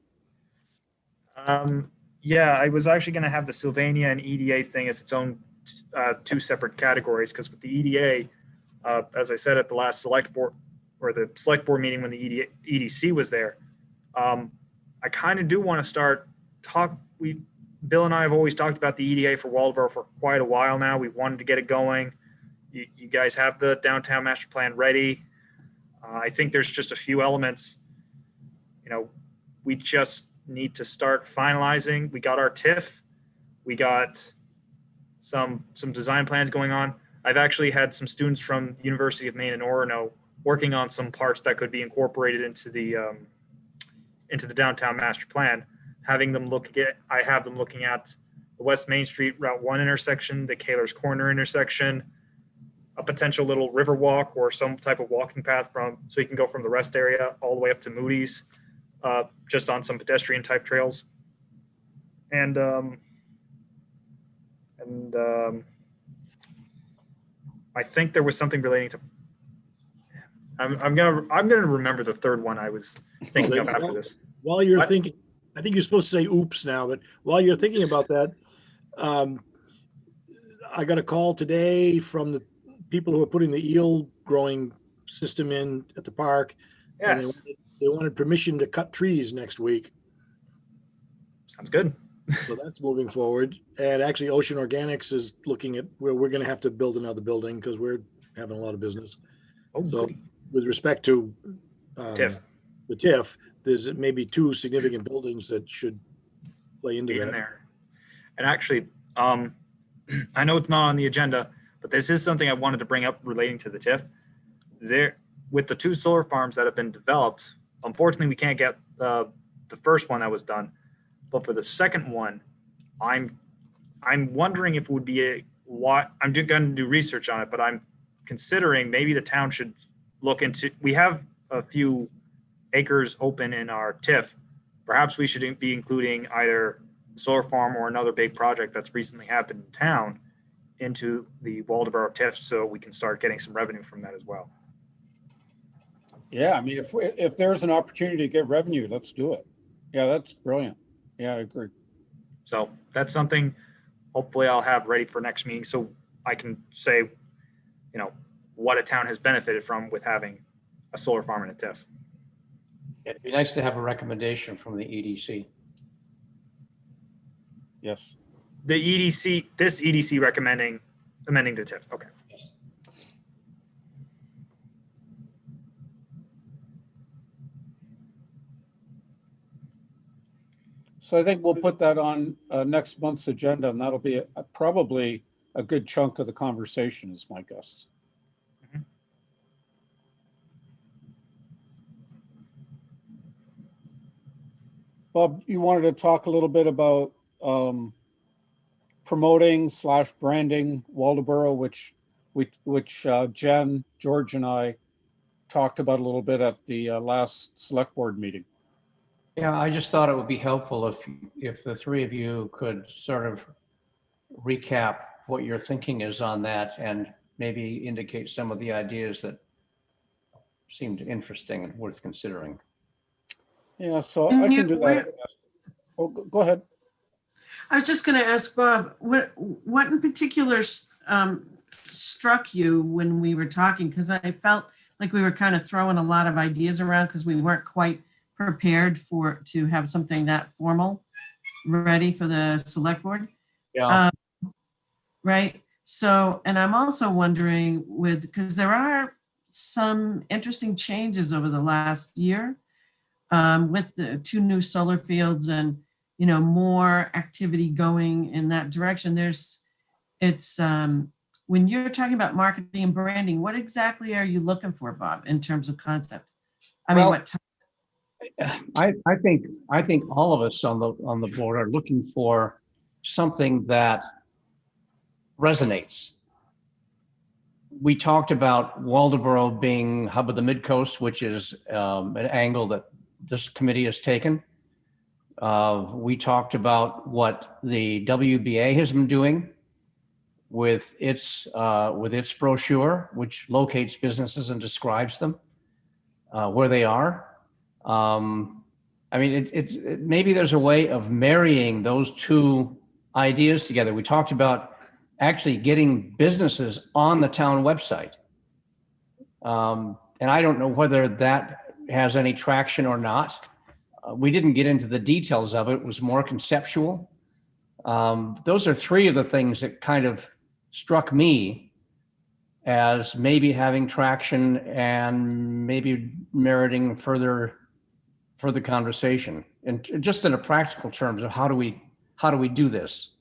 Yeah, I was actually going to have the Sylvania and EDA thing as its own two separate categories, because with the EDA, as I said at the last select board meeting when the EDC was there, I kind of do want to start Bill and I have always talked about the EDA for Waldeboro for quite a while now. We wanted to get it going. You guys have the downtown master plan ready. I think there's just a few elements, we just need to start finalizing. We got our TIF. We got some design plans going on. I've actually had some students from University of Maine and Orono working on some parts that could be incorporated into the downtown master plan. Having them I have them looking at the West Main Street Route 1 intersection, the Kaler's Corner intersection, a potential little river walk or some type of walking path so you can go from the rest area all the way up to Moody's, just on some pedestrian type trails. And I think there was something relating to. I'm gonna remember the third one I was thinking of after this. While you're thinking, I think you're supposed to say "oops" now, but while you're thinking about that, I got a call today from the people who are putting the eel growing system in at the park. Yes, and they wanted permission to cut trees next week. Sounds good. So that's moving forward. And actually Ocean Organics is looking at where we're going to have to build another building because we're having a lot of business. Oh, So goody. with respect to TIF. the TIF, there's maybe 2 significant buildings that should play into In that. there. And actually, I know it's not on the agenda, but this is something I wanted to bring up relating to the TIF. There, with the 2 solar farms that have been developed, unfortunately, we can't get the first one that was done. But for the second one, I'm wondering if it would be I'm going to do research on it, but I'm considering maybe the town should look into. We have a few acres open in our TIF. Perhaps we should be including either a solar farm or another big project that's recently happened in town into the Waldeboro TIF, so we can start getting some revenue from that as well. Yeah, I mean, if there's an opportunity to get revenue, let's do it. Yeah, that's brilliant. Yeah, I agree. So that's something hopefully I'll have ready for next meeting so I can say, what a town has benefited from with having a solar farm in a TIF. It'd be nice to have a recommendation from the EDC. Yes. The EDC, this EDC amending the TIF. Okay. So I think we'll put that on next month's agenda, and that'll be probably a good chunk of the conversation, is my guess. Mhm. Bob, you wanted to talk a little bit about promoting / branding Waldeboro, which Jen, George, and I talked about a little bit at the last select board meeting. Yeah, I just thought it would be helpful if the 3 of you could sort of recap what your thinking is on that and maybe indicate some of the ideas that seemed interesting and worth considering. Yeah, so I can do that. Oh, go ahead. I was just going to ask Bob, what in particular struck you when we were talking? Because I felt like we were kind of throwing a lot of ideas around because we weren't quite prepared to have something that formal ready for the select board. Yeah. Right. So, and I'm also wondering because there are some interesting changes over the last year with the 2 new solar fields and, more activity going in that direction. When you're talking about marketing and branding, what exactly are you looking for, Bob, in terms of concept? I think all of us on the board are looking for something that resonates. We talked about Waldeboro being hub of the Mid-Coast, which is an angle that this committee has taken. We talked about what the WBA has been doing with its brochure, which locates businesses and describes them where they are. Maybe there's a way of marrying those 2 ideas together. We talked about actually getting businesses on the town website. And I don't know whether that has any traction or not. We didn't get into the details of it. It was more conceptual. Those are 3 of the things that kind of struck me as maybe having traction and maybe meriting further conversation. And just in a practical terms of how do we do this?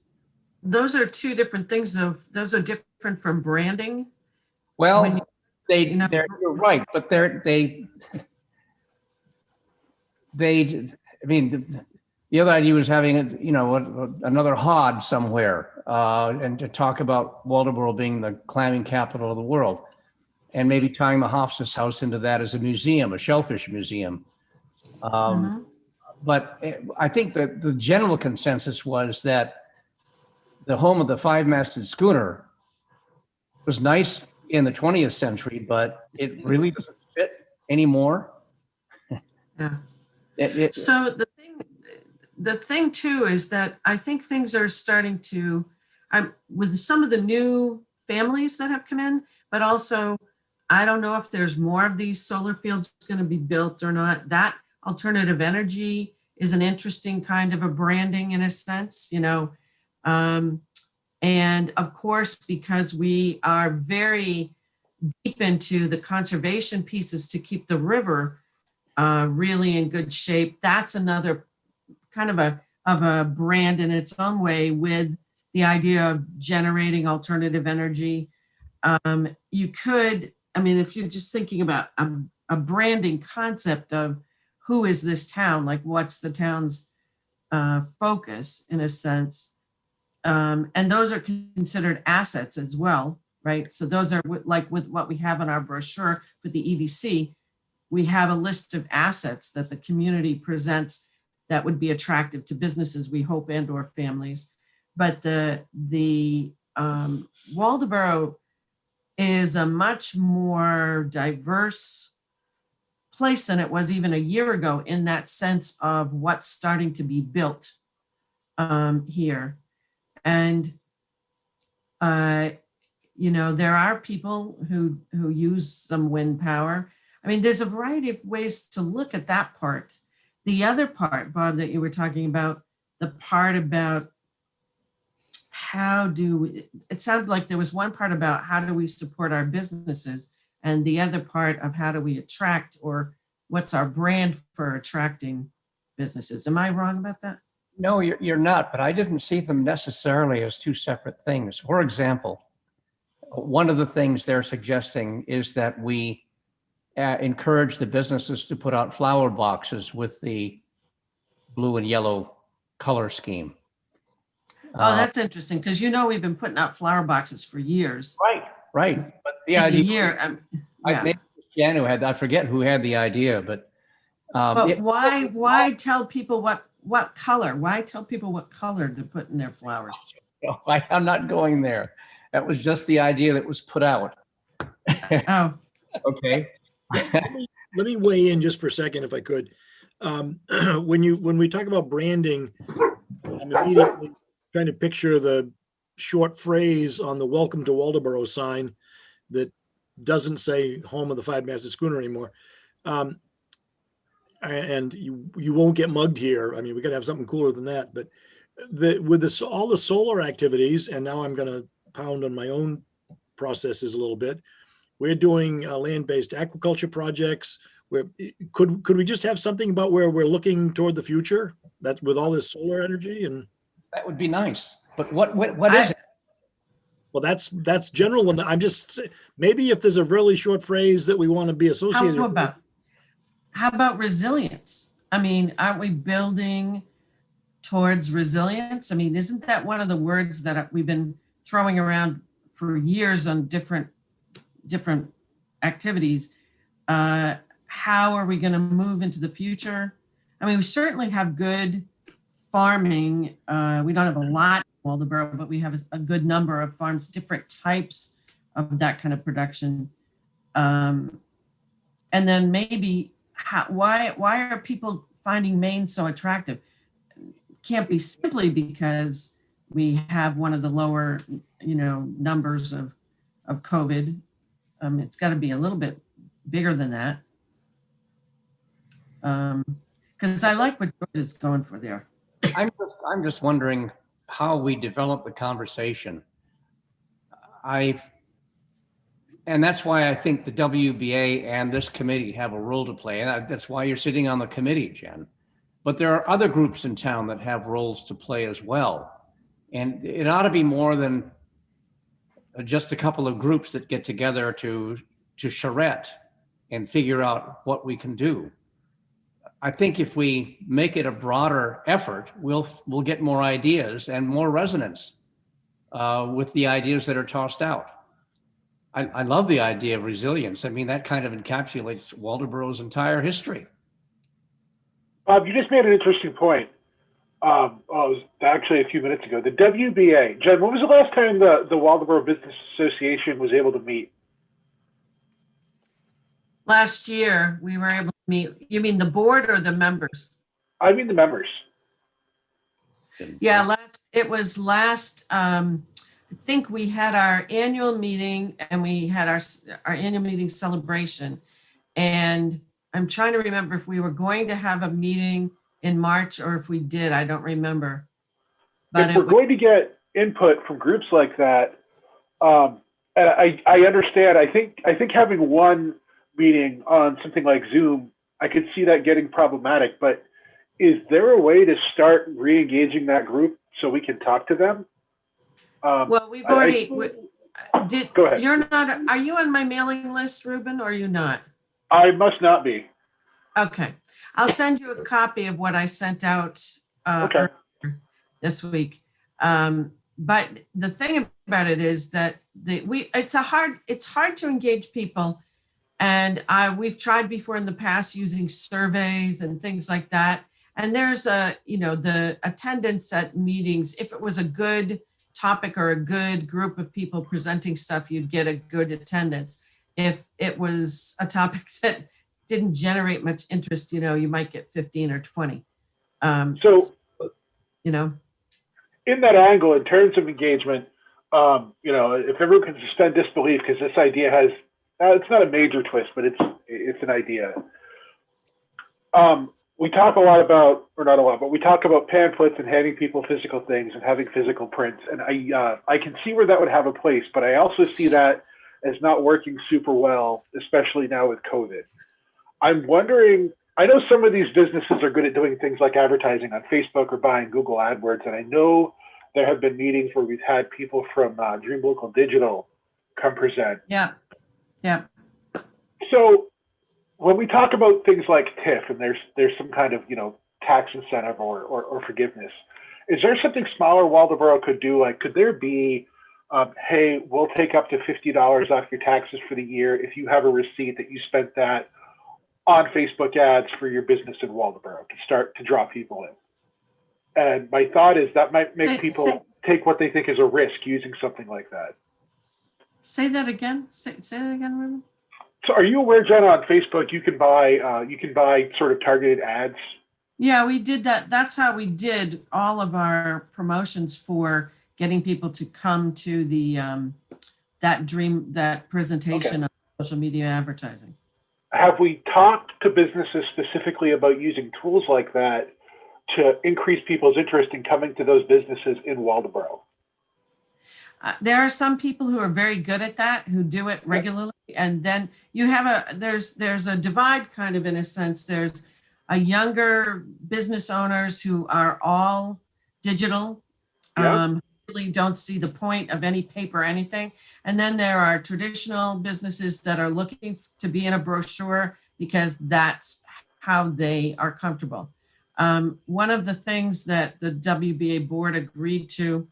those are two different things those are different from branding. Well, When you- you're right, but I mean, the other idea was having, another HOD somewhere, and to talk about Waldoboro being the clamming capital of the world, and maybe tying the Hofstas house into that as a museum, a shellfish museum. Mhm. But I think that the general consensus was that the home of the five-masted schooner was nice in the 20th century, but it really doesn't fit anymore. Yeah. It, So the thing too is that I think things are starting to, with some of the new families that have come in, but also I don't know if there's more of these solar fields going to be built or not. That alternative energy is an interesting kind of a branding in a sense, and of course, because we are very deep into the conservation pieces to keep the river really in good shape, that's another kind of a brand in its own way with the idea of generating alternative energy. You could, if you're just thinking about a branding concept of who is this town, like what's the town's focus in a sense, and those are considered assets as well, right? So those are like with what we have in our brochure for the EDC, we have a list of assets that the community presents that would be attractive to businesses, we hope, and or families. But the Waldoboro is a much more diverse place than it was even a year ago in that sense of what's starting to be built here. And there are people who use some wind power. There's a variety of ways to look at that part. The other part, Bob, that you were talking about, the part about it sounded like there was one part about how do we support our businesses, and the other part of how do we attract, or what's our brand for attracting businesses. Am I wrong about that? No, you're not, but I didn't see them necessarily as two separate things. For example, one of the things they're suggesting is that we encourage the businesses to put out flower boxes with the blue and yellow color scheme. Oh, that's interesting, because we've been putting out flower boxes for years. Right. But the Maybe idea, maybe it was Jan who I forget who had the idea, but why tell people what color? Why tell people what color to put in their flowers? No, I'm not going there. That was just the idea that was put out. Oh, okay. Let me weigh in just for a second, if I could. When we talk about branding, I'm immediately trying to picture the short phrase on the "Welcome to Waldoboro" sign that doesn't say "Home of the Five-Masted Schooner" anymore. And you won't get mugged here. We got to have something cooler than that. But with all the solar activities, and now I'm going to pound on my own processes a little bit. We're doing land-based aquaculture projects. Could we just have something about where we're looking toward the future? That's with all this solar energy, and that would be nice. But what is it? Well, that's general. And I'm just, maybe if there's a really short phrase that we want to be associated with. How about resilience? Aren't we building towards resilience? Isn't that one of the words that we've been throwing around for years on different activities? How are we going to move into the future? We certainly have good farming. We don't have a lot in Waldoboro, but we have a good number of farms, different types of that kind of production. And then maybe why are people finding Maine so attractive? Can't be simply because we have one of the lower, numbers of COVID. It's got to be a little bit bigger than that. Because I like what George is going for there. I'm just wondering how we develop the conversation. And that's why I think the WBA and this committee have a role to play. And that's why you're sitting on the committee, Jen. But there are other groups in town that have roles to play as well. And it ought to be more than just a couple of groups that get together to charrette and figure out what we can do. I think if we make it a broader effort, we'll get more ideas and more resonance with the ideas that are tossed out. I love the idea of resilience. I mean, that kind of encapsulates Waldoboro's entire history. Bob, you just made an interesting point. It was actually a few minutes ago. The WBA. Jen, when was the last time the Waldoboro Business Association was able to meet? Last year, we were able to meet. You mean the board or the members? I mean the members. Yeah, it was last, I think we had our annual meeting and we had our annual meeting celebration. And I'm trying to remember if we were going to have a meeting in March or if we did, I don't remember. But if we're going to get input from groups like that, and I understand, I think having one meeting on something like Zoom, I could see that getting problematic, but is there a way to start re-engaging that group so we can talk to them? Well, we've already, go ahead. Are you on my mailing list, Reuben, or are you not? I must not be. Okay. I'll send you a copy of what I sent out Okay. this week. But the thing about it is that it's hard to engage people. And we've tried before in the past using surveys and things like that. And there's the attendance at meetings, if it was a good topic or a good group of people presenting stuff, you'd get a good attendance. If it was a topic that didn't generate much interest, you might get 15 or 20. So, in that angle, in terms of engagement, if everyone can suspend disbelief, because this idea has, it's not a major twist, but it's an idea. We talk a lot about, or not a lot, but we talk about pamphlets and handing people physical things and having physical prints. And I can see where that would have a place, but I also see that as not working super well, especially now with COVID. I'm wondering, I know some of these businesses are good at doing things like advertising on Facebook or buying Google AdWords. And I know there have been meetings where we've had people from Dream Local Digital come present. Yeah. Yeah. So when we talk about things like TIF and there's some kind of, tax incentive or forgiveness, is there something smaller Waldoboro could do? Like, could there be, hey, we'll take up to $50 off your taxes for the year if you have a receipt that you spent that on Facebook ads for your business in Waldoboro to start to draw people in? And my thought is that might make people take what they think is a risk using something like that. Say that again. Say that again, Reuben. So are you aware, Jenna, on Facebook, you can buy sort of targeted ads? Yeah, we did that. That's how we did all of our promotions for getting people to come to the that presentation of social media advertising. Have we talked to businesses specifically about using tools like that to increase people's interest in coming to those businesses in Waldoboro? There are some people who are very good at that, who do it regularly. And then you have there's a divide kind of, in a sense. There's a younger business owners who are all digital, really don't see the point of any paper or anything. And then there are traditional businesses that are looking to be in a brochure because that's how they are comfortable. One of the things that the WBA board agreed to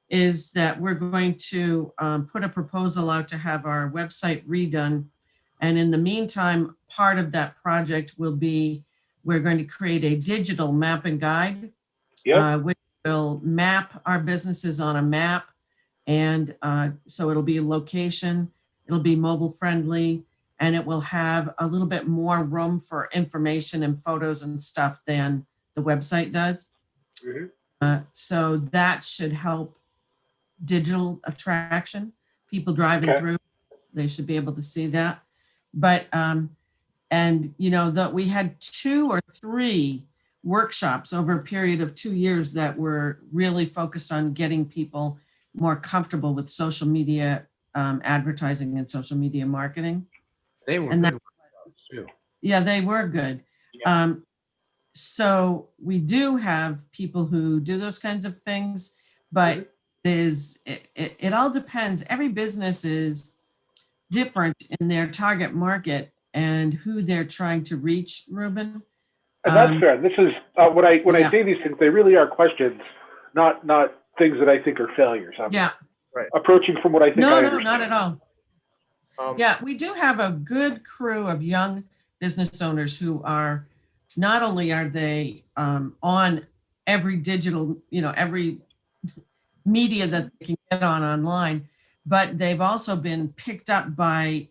is that we're going to put a proposal out to have our website redone. And in the meantime, part of that project will be, we're going to create a digital map and guide, which will map our businesses on a map. And so it'll be location, it'll be mobile friendly, and it will have a little bit more room for information and photos and stuff than the website does. Mm-hmm. So that should help digital attraction, people driving through, they should be able to see that. But and we had 2 or 3 workshops over a period of 2 years that were really focused on getting people more comfortable with social media advertising and social media marketing. They were good too. Yeah, they were good. Yeah. So we do have people who do those kinds of things, but it all depends. Every business is different in their target market and who they're trying to reach, Reuben. And that's fair. This is when I yeah. say these things, they really are questions, not things that I think are failures. I'm Yeah. approaching from what I think I No, understand. not at all. Yeah, we do have a good crew of young business owners who are, not only are they on every digital, every media that they can get on online, but they've also been picked up by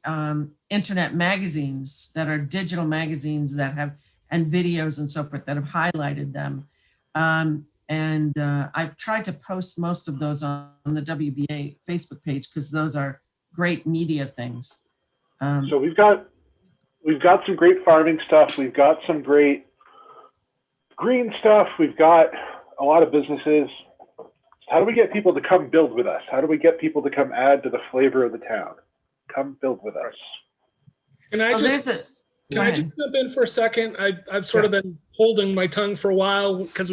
internet magazines that are digital magazines that have, and videos and so forth that have highlighted them. And I've tried to post most of those on the WBA Facebook page because those are great media things. So we've got some great farming stuff. We've got some great green stuff. We've got a lot of businesses. How do we get people to come build with us? How do we get people to come add to the flavor of the town? Come build with us. Can I just jump in for a second? I've sort of been holding my tongue for a while because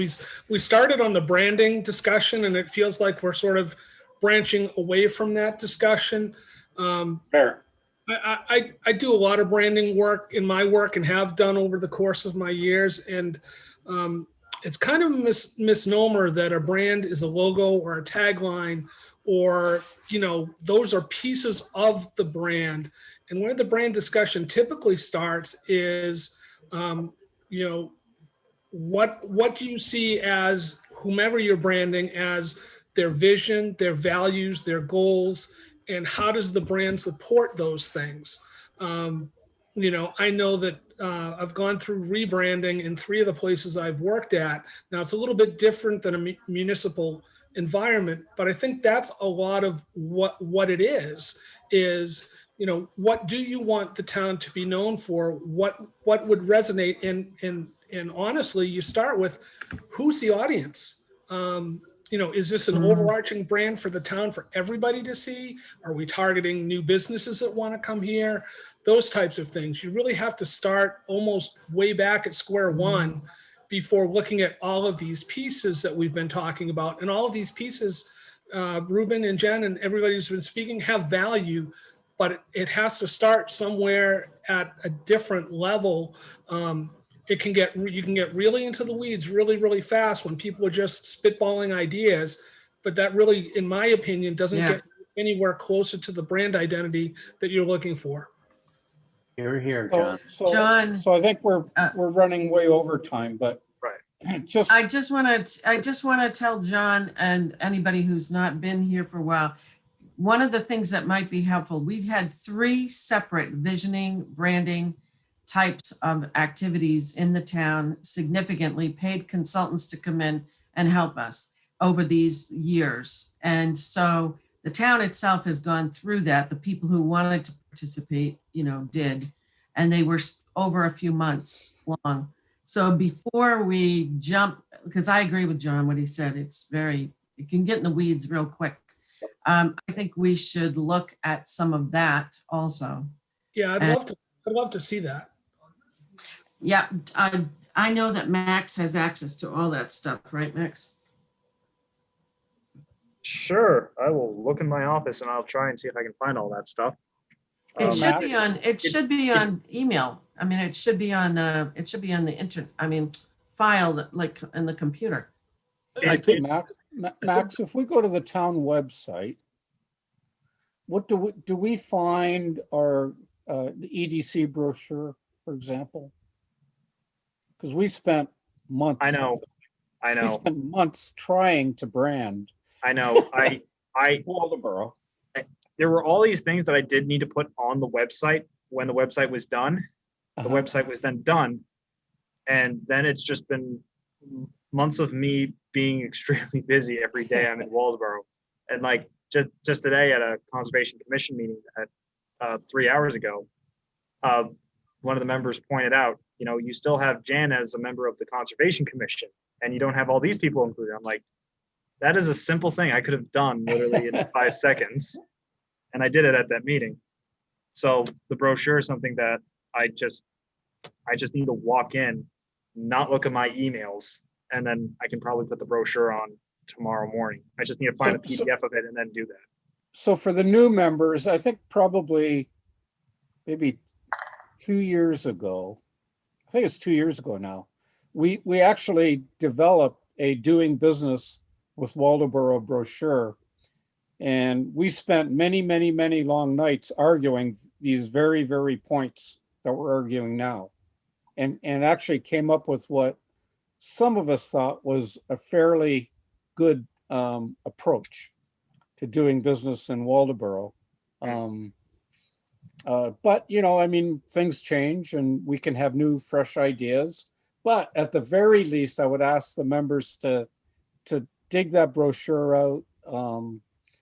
we started on the branding discussion, and it feels like we're sort of branching away from that discussion. Fair. I do a lot of branding work in my work and have done over the course of my years. And it's kind of a misnomer that a brand is a logo or a tagline, or, those are pieces of the brand. And where the brand discussion typically starts is, what do you see as whomever you're branding as their vision, their values, their goals, and how does the brand support those things? I know that I've gone through rebranding in 3 of the places I've worked at. Now, it's a little bit different than a municipal environment, but I think that's a lot of what it is, what do you want the town to be known for? What would resonate? And honestly, you start with who's the audience? Is this an overarching brand for the town for everybody to see? Are we targeting new businesses that want to come here? Those types of things. You really have to start almost way back at square one before looking at all of these pieces that we've been talking about. And all of these pieces, Reuben and Jen and everybody who's been speaking, have value, but it has to start somewhere at a different level. You can get really into the weeds really, really fast when people are just spitballing ideas, but that really, in my opinion, doesn't get anywhere closer to the brand identity that you're looking for. You're here, John. So I think we're running way over time, but I just want to tell John and anybody who's not been here for a while, one of the things that might be helpful, we had 3 separate visioning, branding types of activities in the town, significantly paid consultants to come in and help us over these years. And so the town itself has gone through that. The people who wanted to participate, did, and they were over a few months long. So before we jump, because I agree with John, what he said, it can get in the weeds real quick. I think we should look at some of that also. Yeah, I'd love to see that. Yeah, I know that Max has access to all that stuff, right, Max? Sure, I will look in my office and I'll try and see if I can find all that stuff. It should be on email. I mean, it should be on the internet. Filed like in the computer. I think Max, if we go to the town website, what do we find our the EDC brochure, for example? Because we spent months. I know. We spent months trying to brand. I know. Waldeboro. There were all these things that I did need to put on the website when the website was done. The website was then done. And then it's just been months of me being extremely busy every day. I'm in Waldeboro. And like just today at a Conservation Commission meeting at 3 hours ago, one of the members pointed out, you still have Jan as a member of the Conservation Commission and you don't have all these people included. I'm like, that is a simple thing I could have done literally in 5 seconds. And I did it at that meeting. So the brochure is something that I just need to walk in, not look at my emails, and then I can probably put the brochure on tomorrow morning. I just need to find a So- PDF of it and then do that. So for the new members, I think probably maybe 2 years ago, I think it's 2 years ago now, we actually developed a doing business with Waldoboro brochure. And we spent many, many, many long nights arguing these very, very points that we're arguing now. And actually came up with what some of us thought was a fairly good approach to doing business in Waldoboro. But, I mean, things change and we can have new, fresh ideas. But at the very least, I would ask the members to dig that brochure out.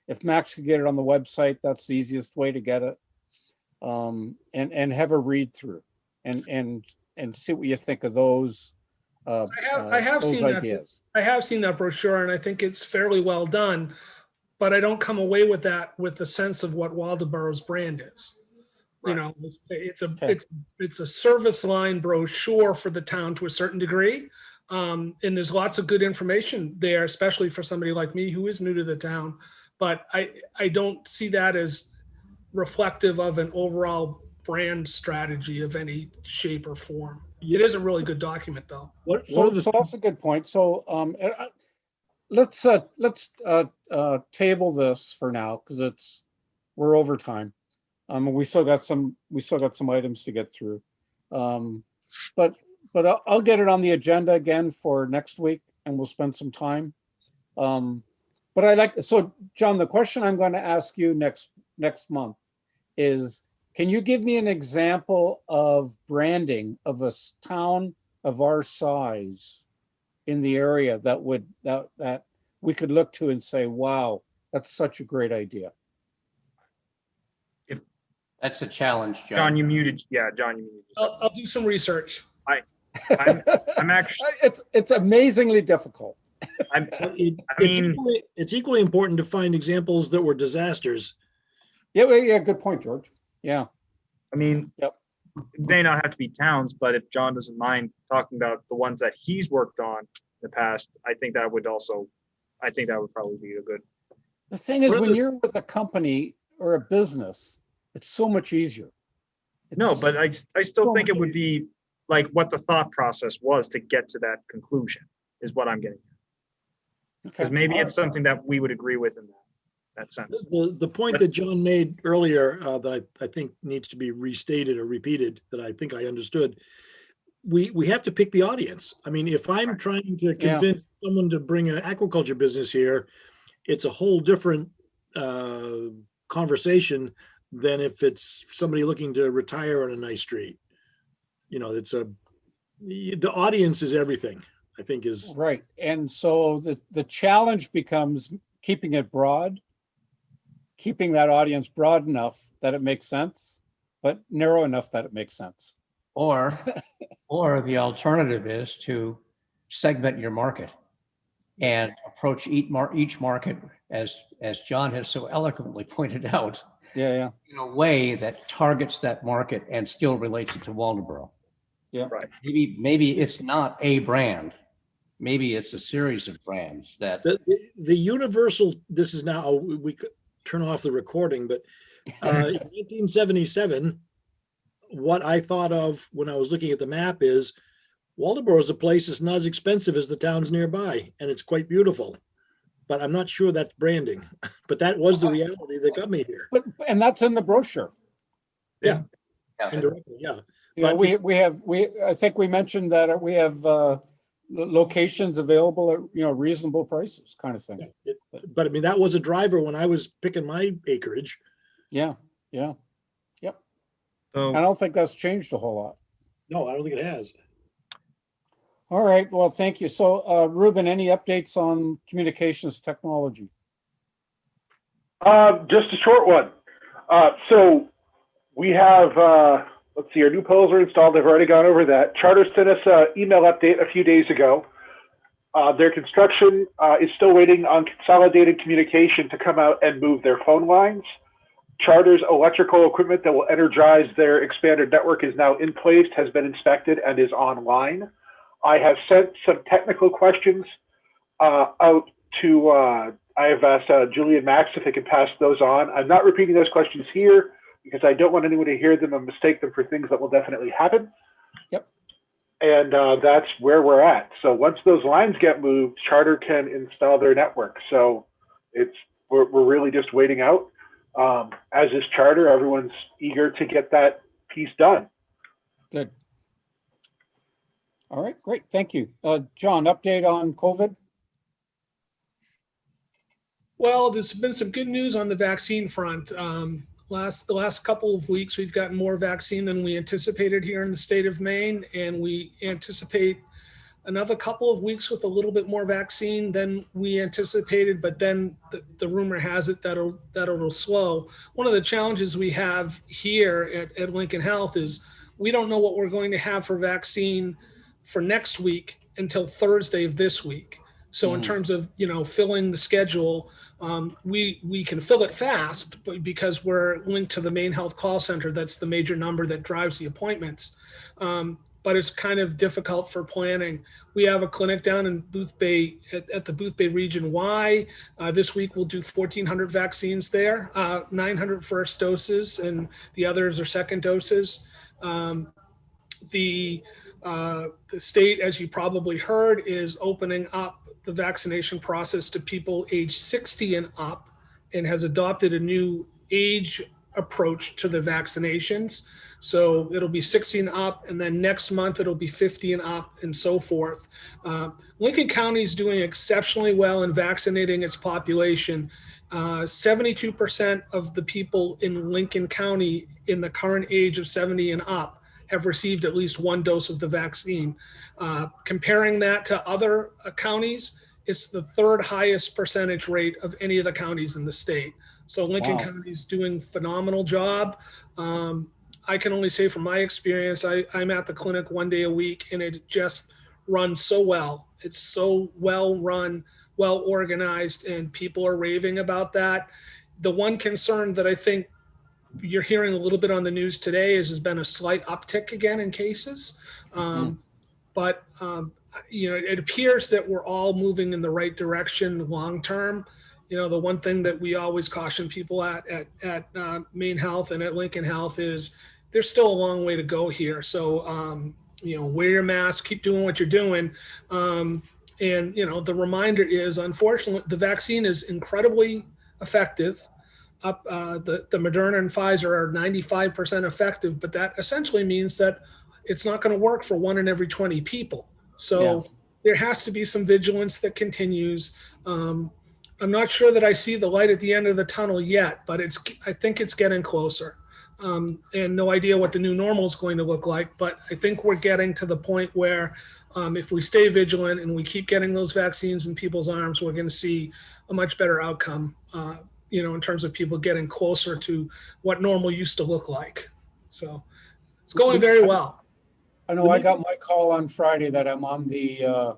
If Max could get it on the website, that's the easiest way to get it. And have a read through and see what you think of those. I have those seen that. ideas. I have seen that brochure, and I think it's fairly well done. But I don't come away with that with the sense of what Waldoboro's brand is. You know, it's a service line brochure for the town to a certain degree, and there's lots of good information there, especially for somebody like me who is new to the town. But I don't see that as reflective of an overall brand strategy of any shape or form. It is a really good document, though. So that's a good point. So let's table this for now because we're over time. We still got some items to get through. But I'll get it on the agenda again for next week, and we'll spend some time. But so John, the question I'm going to ask you next month is, can you give me an example of branding of a town of our size in the area that we could look to and say, wow, that's such a great idea? That's a challenge, John. John, you muted. Yeah, John, you muted. I'll do some research. I'm actually. It's amazingly difficult. It's equally important to find examples that were disasters. Yeah, good point, George. Yeah. I mean, Yep. It may not have to be towns, but if John doesn't mind talking about the ones that he's worked on in the past, I think that would probably be a good. The thing is, when you're with a company or a business, it's so much easier. No, but I still think it would be like what the thought process was to get to that conclusion is what I'm getting at. Because maybe it's something that we would agree with in that sense. The point that John made earlier that I think needs to be restated or repeated, that I think I understood, we have to pick the audience. I mean, if I'm trying to convince someone to bring an aquaculture business here, it's a whole different conversation than if it's somebody looking to retire on a nice street. The audience is everything, I think, is right. And so the challenge becomes keeping it broad, keeping that audience broad enough that it makes sense, but narrow enough that it makes sense. Or the alternative is to segment your market and approach each market, as John has so eloquently pointed out, in a way that targets that market and still relates it to Waldoboro. Yeah. Right. Maybe it's not a brand. Maybe it's a series of brands that the universal. This is now, we could turn off the recording, but in 1977, what I thought of when I was looking at the map is Waldoboro is a place that's not as expensive as the towns nearby, and it's quite beautiful. But I'm not sure that's branding. But that was the reality that got me here. And that's in the brochure. Yeah. Indirectly, yeah. I think we mentioned that we have locations available at reasonable prices, kind of thing. But I mean, that was a driver when I was picking my acreage. Yeah. So I don't think that's changed a whole lot. No, I don't think it has. All right. Well, thank you. So, Reuben, any updates on communications technology? Just a short one. So we have, let's see, our new poles are installed. They've already gone over that. Charter sent us an email update a few days ago. Their construction is still waiting on Consolidated Communication to come out and move their phone lines. Charter's electrical equipment that will energize their expanded network is now in place, has been inspected, and is online. I have sent some technical questions out I have asked Julie and Max if they can pass those on. I'm not repeating those questions here because I don't want anyone to hear them and mistake them for things that will definitely happen. Yep. And that's where we're at. So once those lines get moved, Charter can install their network. So we're really just waiting out. As is Charter, everyone's eager to get that piece done. Good. All right, great. Thank you. John, update on COVID? Well, there's been some good news on the vaccine front. The last couple of weeks, we've gotten more vaccine than we anticipated here in the state of Maine, and we anticipate another couple of weeks with a little bit more vaccine than we anticipated, but then the rumor has it that it'll slow. One of the challenges we have here at Lincoln Health is we don't know what we're going to have for vaccine for next week until Thursday of this week. So in terms of, filling the schedule, we can fill it fast, but because we're linked to the main health call center, that's the major number that drives the appointments. But it's kind of difficult for planning. We have a clinic down in Boothbay at the Boothbay Region Y. This week we'll do 1,400 vaccines there, 900 first doses, and the others are second doses. The state, as you probably heard, is opening up the vaccination process to people age 60 and up, and has adopted a new age approach to the vaccinations. So it'll be 60 and up, and then next month it'll be 50 and up, and so forth. Lincoln County is doing exceptionally well in vaccinating its population. 72% of the people in Lincoln County in the current age of 70 and up have received at least one dose of the vaccine. Comparing that to other counties, it's the third highest percentage rate of any of the counties in the state. So Lincoln County is doing a phenomenal job. I can only say from my experience, I'm at the clinic one day a week, and it just runs so well. It's so well run, well organized, and people are raving about that. The one concern that I think you're hearing a little bit on the news today is there's been a slight uptick again in cases. But it appears that we're all moving in the right direction long term. The one thing that we always caution people at Maine Health and at Lincoln Health is there's still a long way to go here. So, wear your mask, keep doing what you're doing. And, the reminder is, unfortunately, the vaccine is incredibly effective. The Moderna and Pfizer are 95% effective, but that essentially means that it's not going to work for 1 in every 20 people. So there has to be some vigilance that continues. I'm not sure that I see the light at the end of the tunnel yet, but I think it's getting closer. And no idea what the new normal is going to look like, but I think we're getting to the point where if we stay vigilant and we keep getting those vaccines in people's arms, we're going to see a much better outcome, in terms of people getting closer to what normal used to look like. So it's going very well. I know I got my call on Friday that I'm on I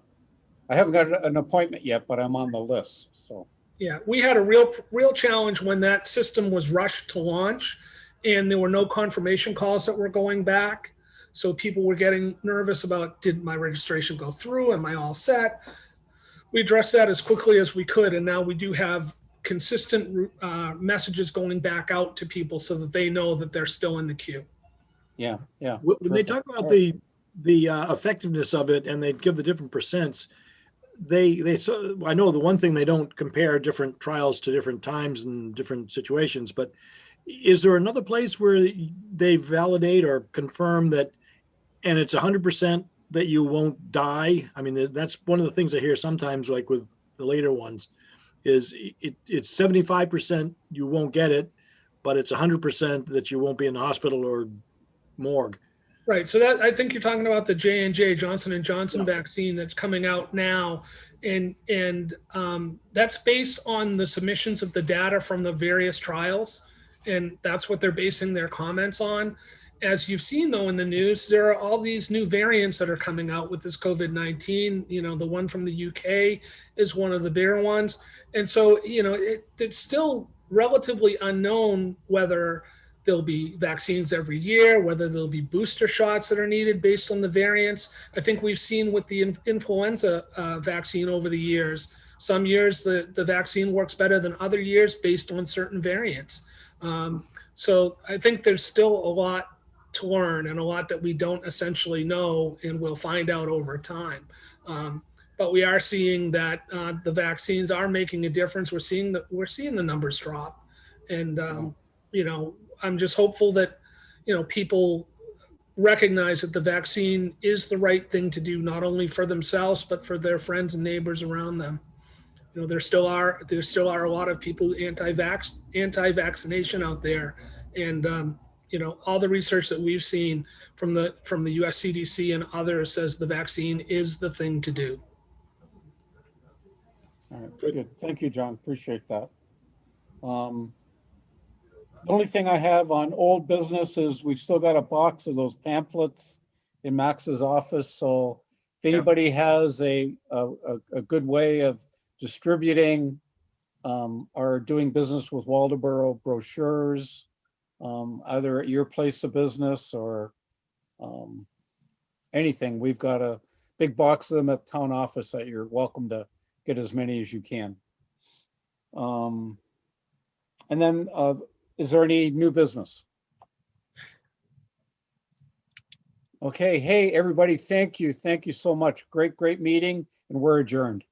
haven't got an appointment yet, but I'm on the list. So yeah, we had a real challenge when that system was rushed to launch, and there were no confirmation calls that were going back. So people were getting nervous about, did my registration go through? Am I all set? We addressed that as quickly as we could, and now we do have consistent messages going back out to people so that they know that they're still in the queue. Yeah. When they talk about the effectiveness of it, and they give the different percents, I know the one thing, they don't compare different trials to different times and different situations, but is there another place where they validate or confirm that, and it's 100% that you won't die? I mean, that's one of the things I hear sometimes, like with the later ones, is it's 75% you won't get it, but it's 100% that you won't be in the hospital or morgue. Right. So that, I think you're talking about the J&J Johnson & Johnson vaccine that's coming out now. And that's based on the submissions of the data from the various trials. And that's what they're basing their comments on. As you've seen, though, in the news, there are all these new variants that are coming out with this COVID-19. The one from the UK is one of the bigger ones. And so, it's still relatively unknown whether there'll be vaccines every year, whether there'll be booster shots that are needed based on the variants. I think we've seen with the influenza vaccine over the years, Some years the vaccine works better than other years based on certain variants. So I think there's still a lot to learn and a lot that we don't essentially know, and we'll find out over time. But we are seeing that the vaccines are making a difference. We're seeing the numbers drop, and I'm just hopeful that people recognize that the vaccine is the right thing to do, not only for themselves but for their friends and neighbors around them. There still are a lot of people anti-vaccination out there, and all the research that we've seen from the US CDC and others says the vaccine is the thing to do. All right, good. Thank you, John. Appreciate that. The only thing I have on old business is we've still got a box of those pamphlets in Max's office. So if anybody has a good way of distributing or doing business with Waldoboro brochures, either at your place of business or anything, we've got a big box of them at the town office that you're welcome to get as many as you can. And then is there any new business? Okay, hey, everybody, thank you. Thank you so much. Great meeting, and we're adjourned.